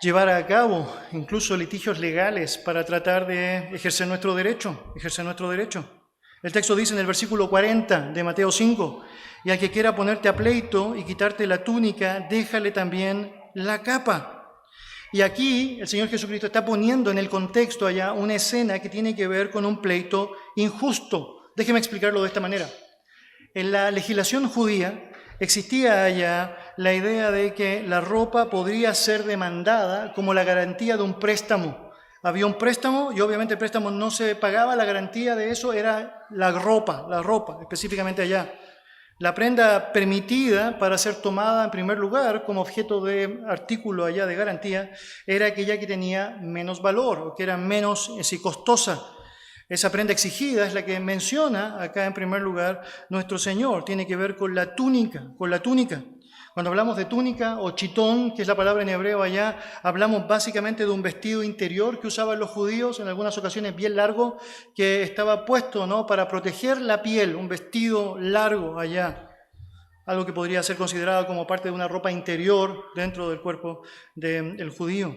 Speaker 1: llevar a cabo incluso litigios legales para tratar de ejercer nuestro derecho. El texto dice en el versículo 40 de Mateo 5, y al que quiera ponerte a pleito y quitarte la túnica, déjale también la capa. Y aquí el Señor Jesucristo está poniendo en el contexto allá una escena que tiene que ver con un pleito injusto. Déjeme explicarlo de esta manera. En la legislación judía existía allá la idea de que la ropa podría ser demandada como la garantía de un préstamo. Había un préstamo y obviamente el préstamo no se pagaba, la garantía de eso era la ropa específicamente allá. La prenda permitida para ser tomada en primer lugar como objeto de artículo allá de garantía era aquella que tenía menos valor o que era menos costosa. Esa prenda exigida es la que menciona acá en primer lugar nuestro Señor. Tiene que ver con la túnica, Cuando hablamos de túnica o chitón, que es la palabra en hebreo allá, hablamos básicamente de un vestido interior que usaban los judíos, en algunas ocasiones bien largo, que estaba puesto, ¿no?, para proteger la piel, un vestido largo allá, algo que podría ser considerado como parte de una ropa interior dentro del cuerpo del judío.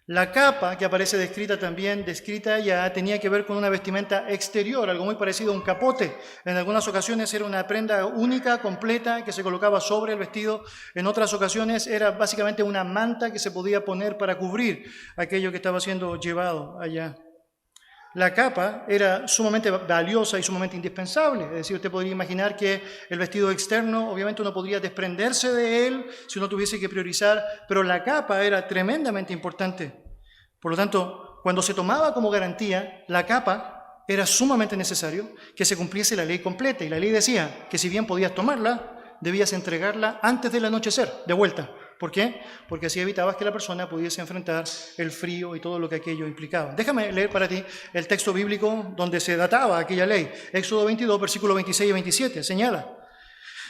Speaker 1: La capa que aparece descrita ya, tenía que ver con una vestimenta exterior, algo muy parecido a un capote. En algunas ocasiones era una prenda única, completa, que se colocaba sobre el vestido. En otras ocasiones era básicamente una manta que se podía poner para cubrir aquello que estaba siendo llevado allá. La capa era sumamente valiosa y sumamente indispensable. Es decir, usted podría imaginar que el vestido externo, obviamente uno podría desprenderse de él si uno tuviese que priorizar, pero la capa era tremendamente importante. Por lo tanto, cuando se tomaba como garantía la capa, era sumamente necesario que se cumpliese la ley completa. Y la ley decía que si bien podías tomarla, debías entregarla antes del anochecer, de vuelta. ¿Por qué? Porque así evitabas que la persona pudiese enfrentar el frío y todo lo que aquello implicaba. Déjame leer para ti el texto bíblico donde se databa aquella ley. Éxodo 22, versículos 26 y 27, señala: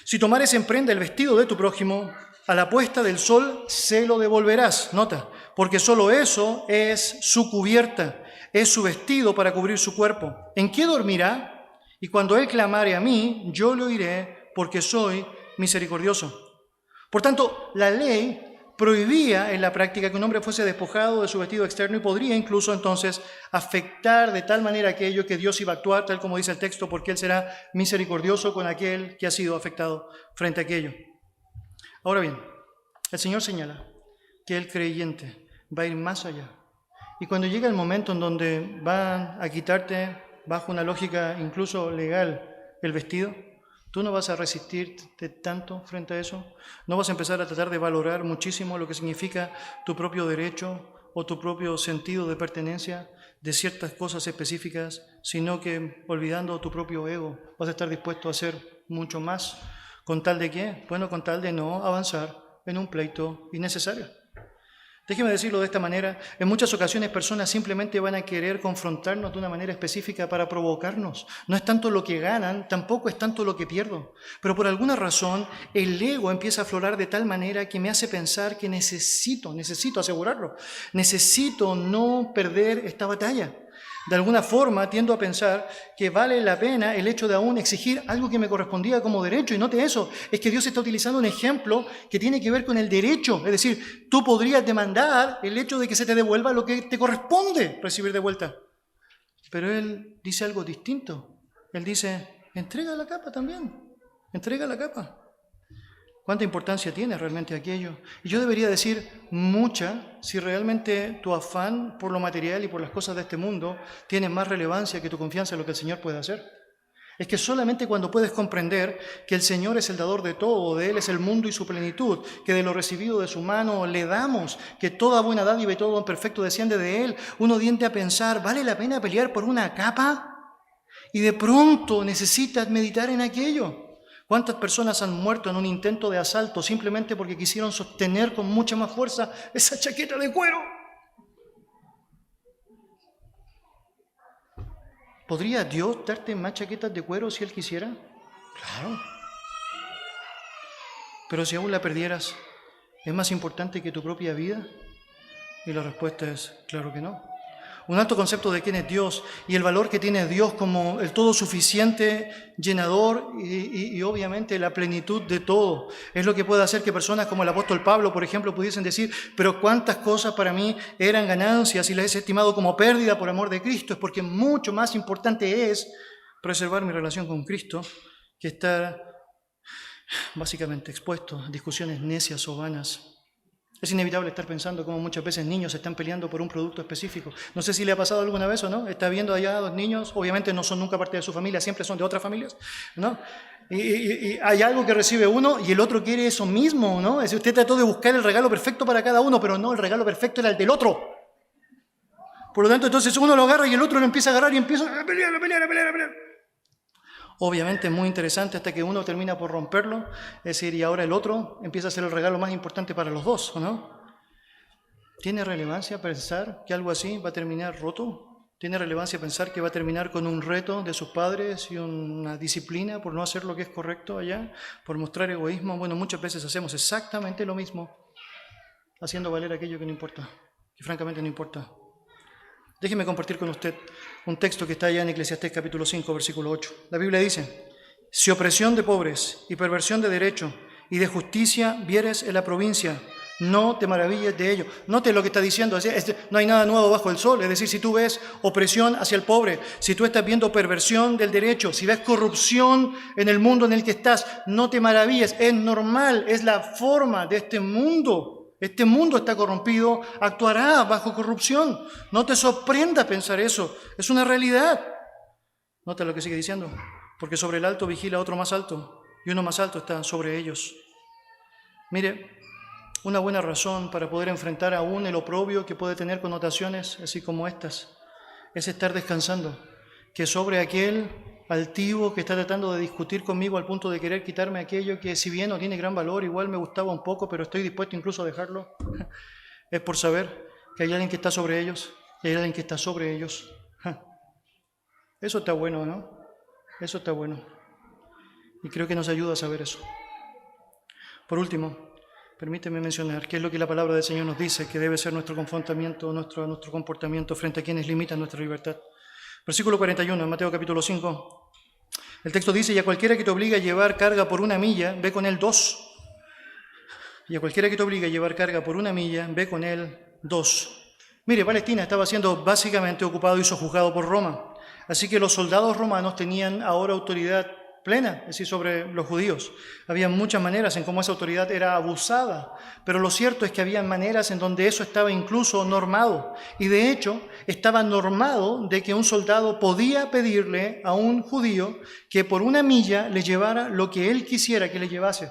Speaker 1: si tomares en prenda el vestido de tu prójimo, a la puesta del sol se lo devolverás. Nota, porque solo eso es su cubierta, es su vestido para cubrir su cuerpo. ¿En qué dormirá? Y cuando él clamare a mí, yo le oiré, porque soy misericordioso. Por tanto, la ley prohibía en la práctica que un hombre fuese despojado de su vestido externo y podría incluso entonces afectar de tal manera aquello que Dios iba a actuar, tal como dice el texto, porque Él será misericordioso con aquel que ha sido afectado frente a aquello. Ahora bien, el Señor señala que el creyente va a ir más allá. Y cuando llega el momento en donde van a quitarte, bajo una lógica incluso legal, el vestido, ¿tú no vas a resistirte tanto frente a eso? ¿No vas a empezar a tratar de valorar muchísimo lo que significa tu propio derecho o tu propio sentido de pertenencia de ciertas cosas específicas, sino que olvidando tu propio ego vas a estar dispuesto a hacer mucho más? ¿Con tal de qué? Bueno, con tal de no avanzar en un pleito innecesario. Déjeme decirlo de esta manera, en muchas ocasiones personas simplemente van a querer confrontarnos de una manera específica para provocarnos. No es tanto lo que ganan, tampoco es tanto lo que pierdo. Pero por alguna razón el ego empieza a aflorar de tal manera que me hace pensar que necesito asegurarlo. Necesito no perder esta batalla. De alguna forma tiendo a pensar que vale la pena el hecho de aún exigir algo que me correspondía como derecho. Y note eso, es que Dios está utilizando un ejemplo que tiene que ver con el derecho. Es decir, tú podrías demandar el hecho de que se te devuelva lo que te corresponde recibir de vuelta. Pero Él dice algo distinto. Él dice, entrega la capa también, entrega la capa. ¿Cuánta importancia tiene realmente aquello? Y yo debería decir mucha, si realmente tu afán por lo material y por las cosas de este mundo tiene más relevancia que tu confianza en lo que el Señor puede hacer. Es que solamente cuando puedes comprender que el Señor es el dador de todo, de Él es el mundo y su plenitud, que de lo recibido de su mano le damos, que toda buena dádiva y todo don perfecto desciende de Él, uno tiende a pensar, ¿vale la pena pelear por una capa? Y de pronto necesitas meditar en aquello. ¿Cuántas personas han muerto en un intento de asalto simplemente porque quisieron sostener con mucha más fuerza esa chaqueta de cuero? ¿Podría Dios darte más chaquetas de cuero si Él quisiera? Claro. Pero si aún la perdieras, ¿es más importante que tu propia vida? Y la respuesta es, claro que no. Un alto concepto de quién es Dios y el valor que tiene Dios como el todo suficiente, llenador y obviamente la plenitud de todo. Es lo que puede hacer que personas como el apóstol Pablo, por ejemplo, pudiesen decir, pero cuántas cosas para mí eran ganancias y las he estimado como pérdida por amor de Cristo. Es porque mucho más importante es preservar mi relación con Cristo que estar básicamente expuesto a discusiones necias o vanas. Es inevitable estar pensando cómo muchas veces niños están peleando por un producto específico. No sé si le ha pasado alguna vez o no. Está viendo allá a dos niños, obviamente no son nunca parte de su familia, siempre son de otras familias, ¿no? Y hay algo que recibe uno y el otro quiere eso mismo, ¿no? Es decir, usted trató de buscar el regalo perfecto para cada uno, pero no, el regalo perfecto era el del otro. Por lo tanto, entonces uno lo agarra y el otro lo empieza a agarrar y empieza a pelear. Obviamente es muy interesante hasta que uno termina por romperlo, es decir, y ahora el otro empieza a ser el regalo más importante para los dos, ¿o no? ¿Tiene relevancia pensar que algo así va a terminar roto? ¿Tiene relevancia pensar que va a terminar con un reto de sus padres y una disciplina por no hacer lo que es correcto allá, por mostrar egoísmo? Bueno, muchas veces hacemos exactamente lo mismo, haciendo valer aquello que no importa, que francamente no importa. Déjeme compartir con usted un texto que está allá en Eclesiastés capítulo 5, versículo 8. La Biblia dice, si opresión de pobres y perversión de derecho y de justicia vieres en la provincia, No te maravilles de ello. Note lo que está diciendo. No hay nada nuevo bajo el sol. Es decir, si tú ves opresión hacia el pobre, si tú estás viendo perversión del derecho, si ves corrupción en el mundo en el que estás, no te maravilles. Es normal, es la forma de este mundo. Este mundo está corrompido, actuará bajo corrupción. No te sorprenda pensar eso. Es una realidad. Nota lo que sigue diciendo. Porque sobre el alto vigila otro más alto, y uno más alto está sobre ellos. Mire, una buena razón para poder enfrentar aún el oprobio que puede tener connotaciones así como estas es estar descansando, que sobre aquel altivo que está tratando de discutir conmigo al punto de querer quitarme aquello que, si bien no tiene gran valor, igual me gustaba un poco, pero estoy dispuesto incluso a dejarlo, es por saber que hay alguien que está sobre ellos y hay alguien que está sobre ellos. Eso está bueno, ¿no? Eso está bueno. Y creo que nos ayuda a saber eso. Por último, permíteme mencionar qué es lo que la palabra del Señor nos dice que debe ser nuestro confrontamiento, nuestro comportamiento frente a quienes limitan nuestra libertad. Versículo 41, en Mateo capítulo 5. El texto dice: y a cualquiera que te obligue a llevar carga por 1 milla, ve con él 2. Y a cualquiera que te obligue a llevar carga por 1 milla, ve con él 2. Mire, Palestina estaba siendo básicamente ocupado y sojuzgado por Roma. Así que los soldados romanos tenían ahora autoridad plena, es decir, sobre los judíos. Había muchas maneras en cómo esa autoridad era abusada, pero lo cierto es que había maneras en donde eso estaba incluso normado. Y de hecho, estaba normado de que un soldado podía pedirle a un judío que por 1 milla le llevara lo que él quisiera que le llevase.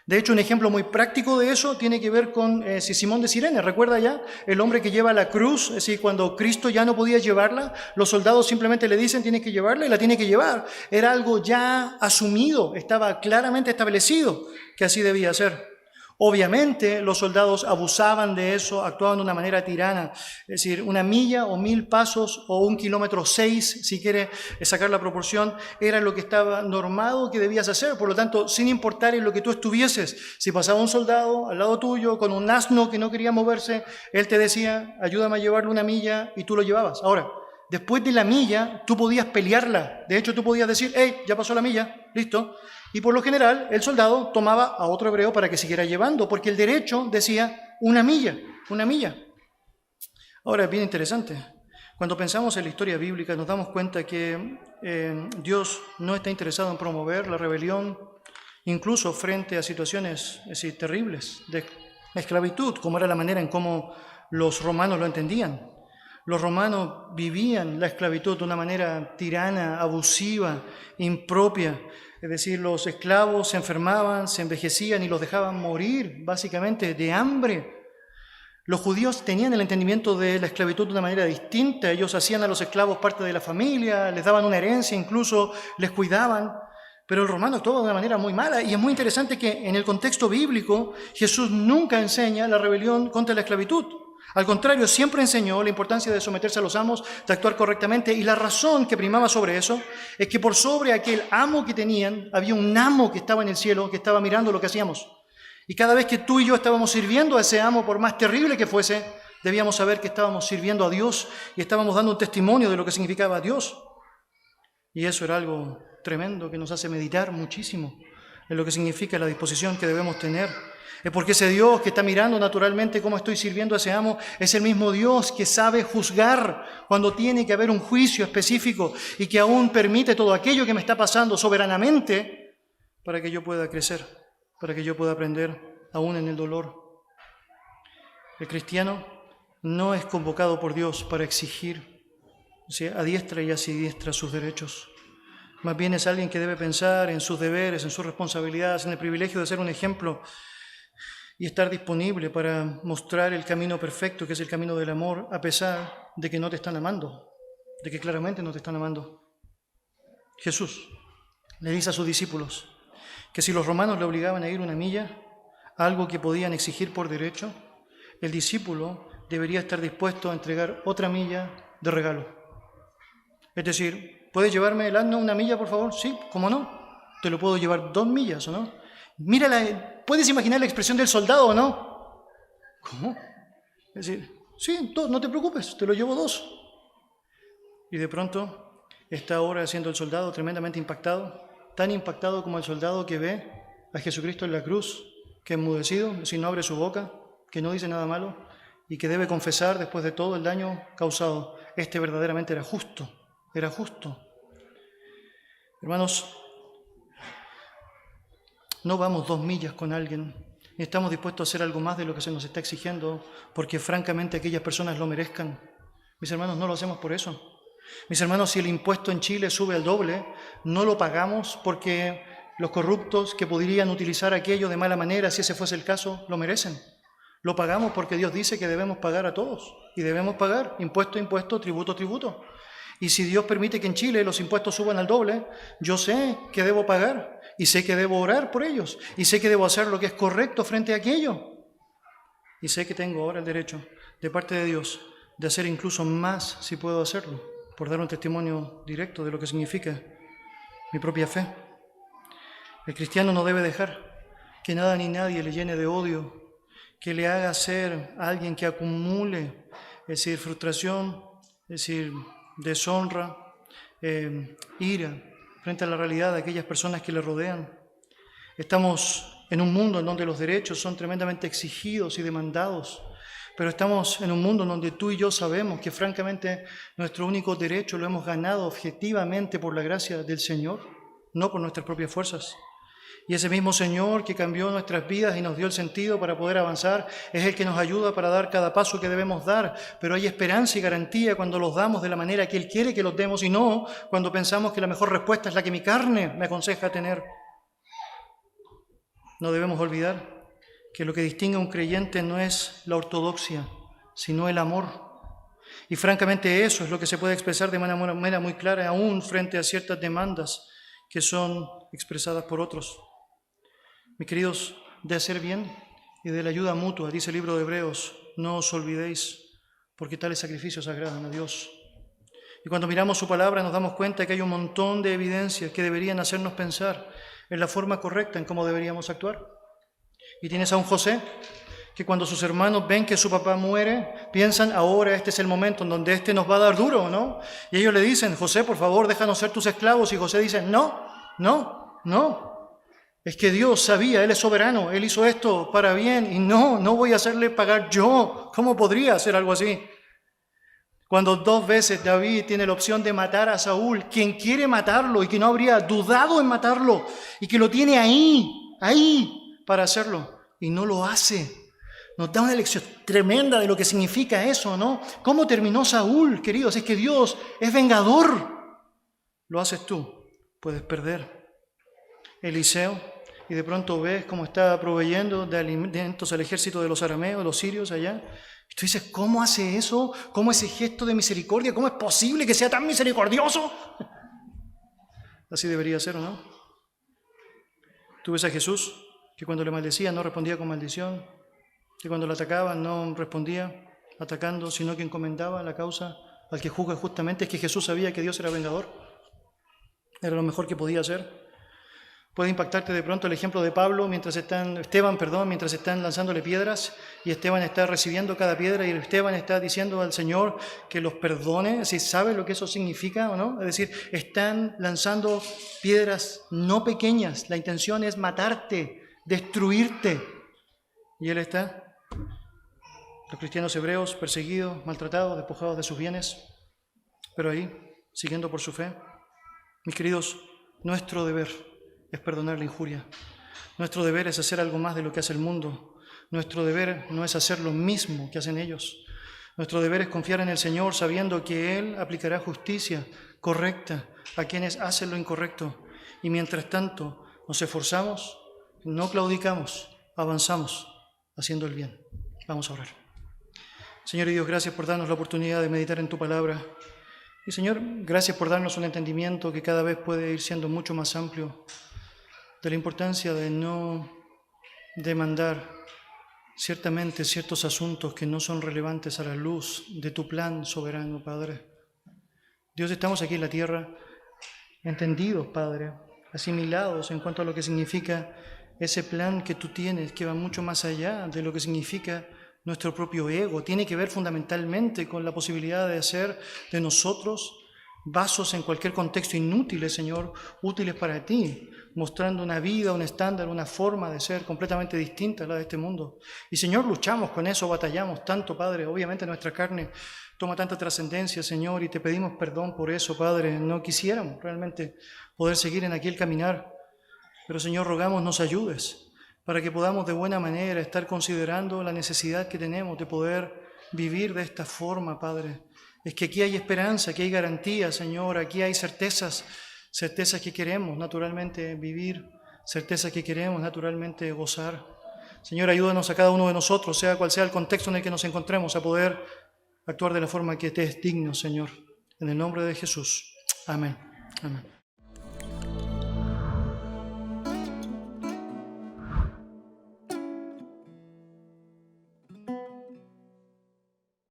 Speaker 1: De hecho, un ejemplo muy práctico de eso tiene que ver con Simón de Cirene. ¿Recuerda ya? El hombre que lleva la cruz, es decir, cuando Cristo ya no podía llevarla, los soldados simplemente le dicen: tienes que llevarla, y la tiene que llevar. Era algo ya asumido, estaba claramente establecido que así debía ser. Obviamente los soldados abusaban de eso, actuaban de una manera tirana, es decir, 1 milla o 1000 pasos o 1 kilómetro 6, si quiere sacar la proporción, era lo que estaba normado que debías hacer. Por lo tanto, sin importar en lo que tú estuvieses, si pasaba un soldado al lado tuyo con un asno que no quería moverse, él te decía: ayúdame a llevarle 1 milla, y tú lo llevabas. Ahora, después de la milla, tú podías pelearla. De hecho, tú podías decir: hey, ya pasó la milla, listo. Y por lo general, el soldado tomaba a otro hebreo para que siguiera llevando, porque el derecho decía 1 milla, 1 milla. Ahora, es bien interesante. Cuando pensamos en la historia bíblica, nos damos cuenta que Dios no está interesado en promover la rebelión, incluso frente a situaciones terribles de esclavitud, como era la manera en cómo los romanos lo entendían. Los romanos vivían la esclavitud de una manera tirana, abusiva, impropia. Es decir, los esclavos se enfermaban, se envejecían y los dejaban morir, básicamente, de hambre. Los judíos tenían el entendimiento de la esclavitud de una manera distinta. Ellos hacían a los esclavos parte de la familia, les daban una herencia, incluso les cuidaban. Pero el romano actuaba de una manera muy mala. Y es muy interesante que en el contexto bíblico Jesús nunca enseña la rebelión contra la esclavitud. Al contrario, siempre enseñó la importancia de someterse a los amos, de actuar correctamente, y la razón que primaba sobre eso es que por sobre aquel amo que tenían, había un amo que estaba en el cielo, que estaba mirando lo que hacíamos. Y cada vez que tú y yo estábamos sirviendo a ese amo, por más terrible que fuese, debíamos saber que estábamos sirviendo a Dios y estábamos dando un testimonio de lo que significaba Dios. Y eso era algo tremendo que nos hace meditar muchísimo en lo que significa la disposición que debemos tener. Es porque ese Dios que está mirando naturalmente cómo estoy sirviendo a ese amo es el mismo Dios que sabe juzgar cuando tiene que haber un juicio específico y que aún permite todo aquello que me está pasando soberanamente para que yo pueda crecer, para que yo pueda aprender aún en el dolor. El cristiano no es convocado por Dios para exigir, a diestra y a siniestra, sus derechos. Más bien es alguien que debe pensar en sus deberes, en sus responsabilidades, en el privilegio de ser un ejemplo y estar disponible para mostrar el camino perfecto, que es el camino del amor, a pesar de que no te están amando, de que claramente no te están amando. Jesús le dice a sus discípulos que si los romanos le obligaban a ir 1 milla, algo que podían exigir por derecho, el discípulo debería estar dispuesto a entregar otra milla de regalo. Es decir, ¿puedes llevarme el asno 1 milla, por favor? Sí, ¿cómo no? Te lo puedo llevar 2 millas, ¿o no? Mira, ¿puedes imaginar la expresión del soldado o no? ¿Cómo? Es decir, sí, 2, no te preocupes, te lo llevo 2. Y de pronto está ahora siendo el soldado tremendamente impactado, tan impactado como el soldado que ve a Jesucristo en la cruz, que enmudecido, si no abre su boca, que no dice nada malo y que debe confesar después de todo el daño causado. Este verdaderamente era justo, era justo. Hermanos, no vamos 2 millas con alguien, ni estamos dispuestos a hacer algo más de lo que se nos está exigiendo, porque francamente aquellas personas lo merezcan. Mis hermanos, no lo hacemos por eso. Mis hermanos, si el impuesto en Chile sube al doble, no lo pagamos porque los corruptos que podrían utilizar aquello de mala manera, si ese fuese el caso, lo merecen. Lo pagamos porque Dios dice que debemos pagar a todos, y debemos pagar impuesto a impuesto, tributo a tributo. Y si Dios permite que en Chile los impuestos suban al doble, yo sé que debo pagar, y sé que debo orar por ellos, y sé que debo hacer lo que es correcto frente a aquello. Y sé que tengo ahora el derecho, de parte de Dios, de hacer incluso más si puedo hacerlo, por dar un testimonio directo de lo que significa mi propia fe. El cristiano no debe dejar que nada ni nadie le llene de odio, que le haga ser alguien que acumule, es decir, frustración, es decir, deshonra, ira, frente a la realidad de aquellas personas que le rodean. Estamos en un mundo en donde los derechos son tremendamente exigidos y demandados, pero estamos en un mundo en donde tú y yo sabemos que francamente nuestro único derecho lo hemos ganado objetivamente por la gracia del Señor, no por nuestras propias fuerzas. Y ese mismo Señor que cambió nuestras vidas y nos dio el sentido para poder avanzar es el que nos ayuda para dar cada paso que debemos dar. Pero hay esperanza y garantía cuando los damos de la manera que Él quiere que los demos y no cuando pensamos que la mejor respuesta es la que mi carne me aconseja tener. No debemos olvidar que lo que distingue a un creyente no es la ortodoxia, sino el amor. Y francamente eso es lo que se puede expresar de manera muy clara aún frente a ciertas demandas que son expresadas por otros. Mis queridos, de hacer bien y de la ayuda mutua, dice el libro de Hebreos, no os olvidéis, porque tales sacrificios agradan a Dios. Y cuando miramos su palabra nos damos cuenta que hay un montón de evidencias que deberían hacernos pensar en la forma correcta en cómo deberíamos actuar. Y tienes a un José que cuando sus hermanos ven que su papá muere, piensan, ahora este es el momento en donde este nos va a dar duro, ¿no? Y ellos le dicen, José, por favor, déjanos ser tus esclavos. Y José dice, no. Es que Dios sabía, Él es soberano, Él hizo esto para bien y no voy a hacerle pagar yo. ¿Cómo podría hacer algo así? Cuando 2 veces David tiene la opción de matar a Saúl, quien quiere matarlo y que no habría dudado en matarlo y que lo tiene ahí para hacerlo y no lo hace. Nos da una lección tremenda de lo que significa eso, ¿no? ¿Cómo terminó Saúl, queridos? Es que Dios es vengador. Lo haces tú, puedes perder. Eliseo, y de pronto ves cómo está proveyendo de alimentos al ejército de los arameos, los sirios allá. Y tú dices, ¿cómo hace eso? ¿Cómo ese gesto de misericordia? ¿Cómo es posible que sea tan misericordioso? Así debería ser, ¿o no? Tú ves a Jesús, que cuando le maldecían no respondía con maldición, que cuando le atacaban no respondía atacando, sino que encomendaba la causa al que juzga justamente. Es que Jesús sabía que Dios era vengador. Era lo mejor que podía hacer. Puede impactarte de pronto el ejemplo de Esteban, mientras están lanzándole piedras y Esteban está recibiendo cada piedra y Esteban está diciendo al Señor que los perdone. ¿Sí sabe lo que eso significa o no? Es decir, están lanzando piedras no pequeñas. La intención es matarte, destruirte. Y él está, los cristianos hebreos, perseguidos, maltratados, despojados de sus bienes, pero ahí, siguiendo por su fe. Mis queridos, nuestro deber es perdonar la injuria. Nuestro deber es hacer algo más de lo que hace el mundo. Nuestro deber no es hacer lo mismo que hacen ellos. Nuestro deber es confiar en el Señor sabiendo que Él aplicará justicia correcta a quienes hacen lo incorrecto. Y mientras tanto nos esforzamos, no claudicamos, avanzamos haciendo el bien. Vamos a orar. Señor y Dios, gracias por darnos la oportunidad de meditar en tu palabra. Y Señor, gracias por darnos un entendimiento que cada vez puede ir siendo mucho más amplio de la importancia de no demandar ciertamente ciertos asuntos que no son relevantes a la luz de tu plan soberano, Padre. Dios, estamos aquí en la tierra entendidos, Padre, asimilados en cuanto a lo que significa ese plan que tú tienes, que va mucho más allá de lo que significa nuestro propio ego. Tiene que ver fundamentalmente con la posibilidad de hacer de nosotros vasos en cualquier contexto inútiles, Señor, útiles para ti, mostrando una vida, un estándar, una forma de ser completamente distinta a la de este mundo. Y Señor, luchamos con eso, batallamos tanto, Padre. Obviamente nuestra carne toma tanta trascendencia, Señor, y te pedimos perdón por eso, Padre. No quisiéramos realmente poder seguir en aquel caminar, pero Señor, rogamos nos ayudes para que podamos de buena manera estar considerando la necesidad que tenemos de poder vivir de esta forma, Padre. Es que aquí hay esperanza, aquí hay garantía, Señor, aquí hay certezas que queremos naturalmente vivir, certezas que queremos naturalmente gozar. Señor, ayúdanos a cada uno de nosotros, sea cual sea el contexto en el que nos encontremos, a poder actuar de la forma que te es digno, Señor. En el nombre de Jesús. Amén. Amén.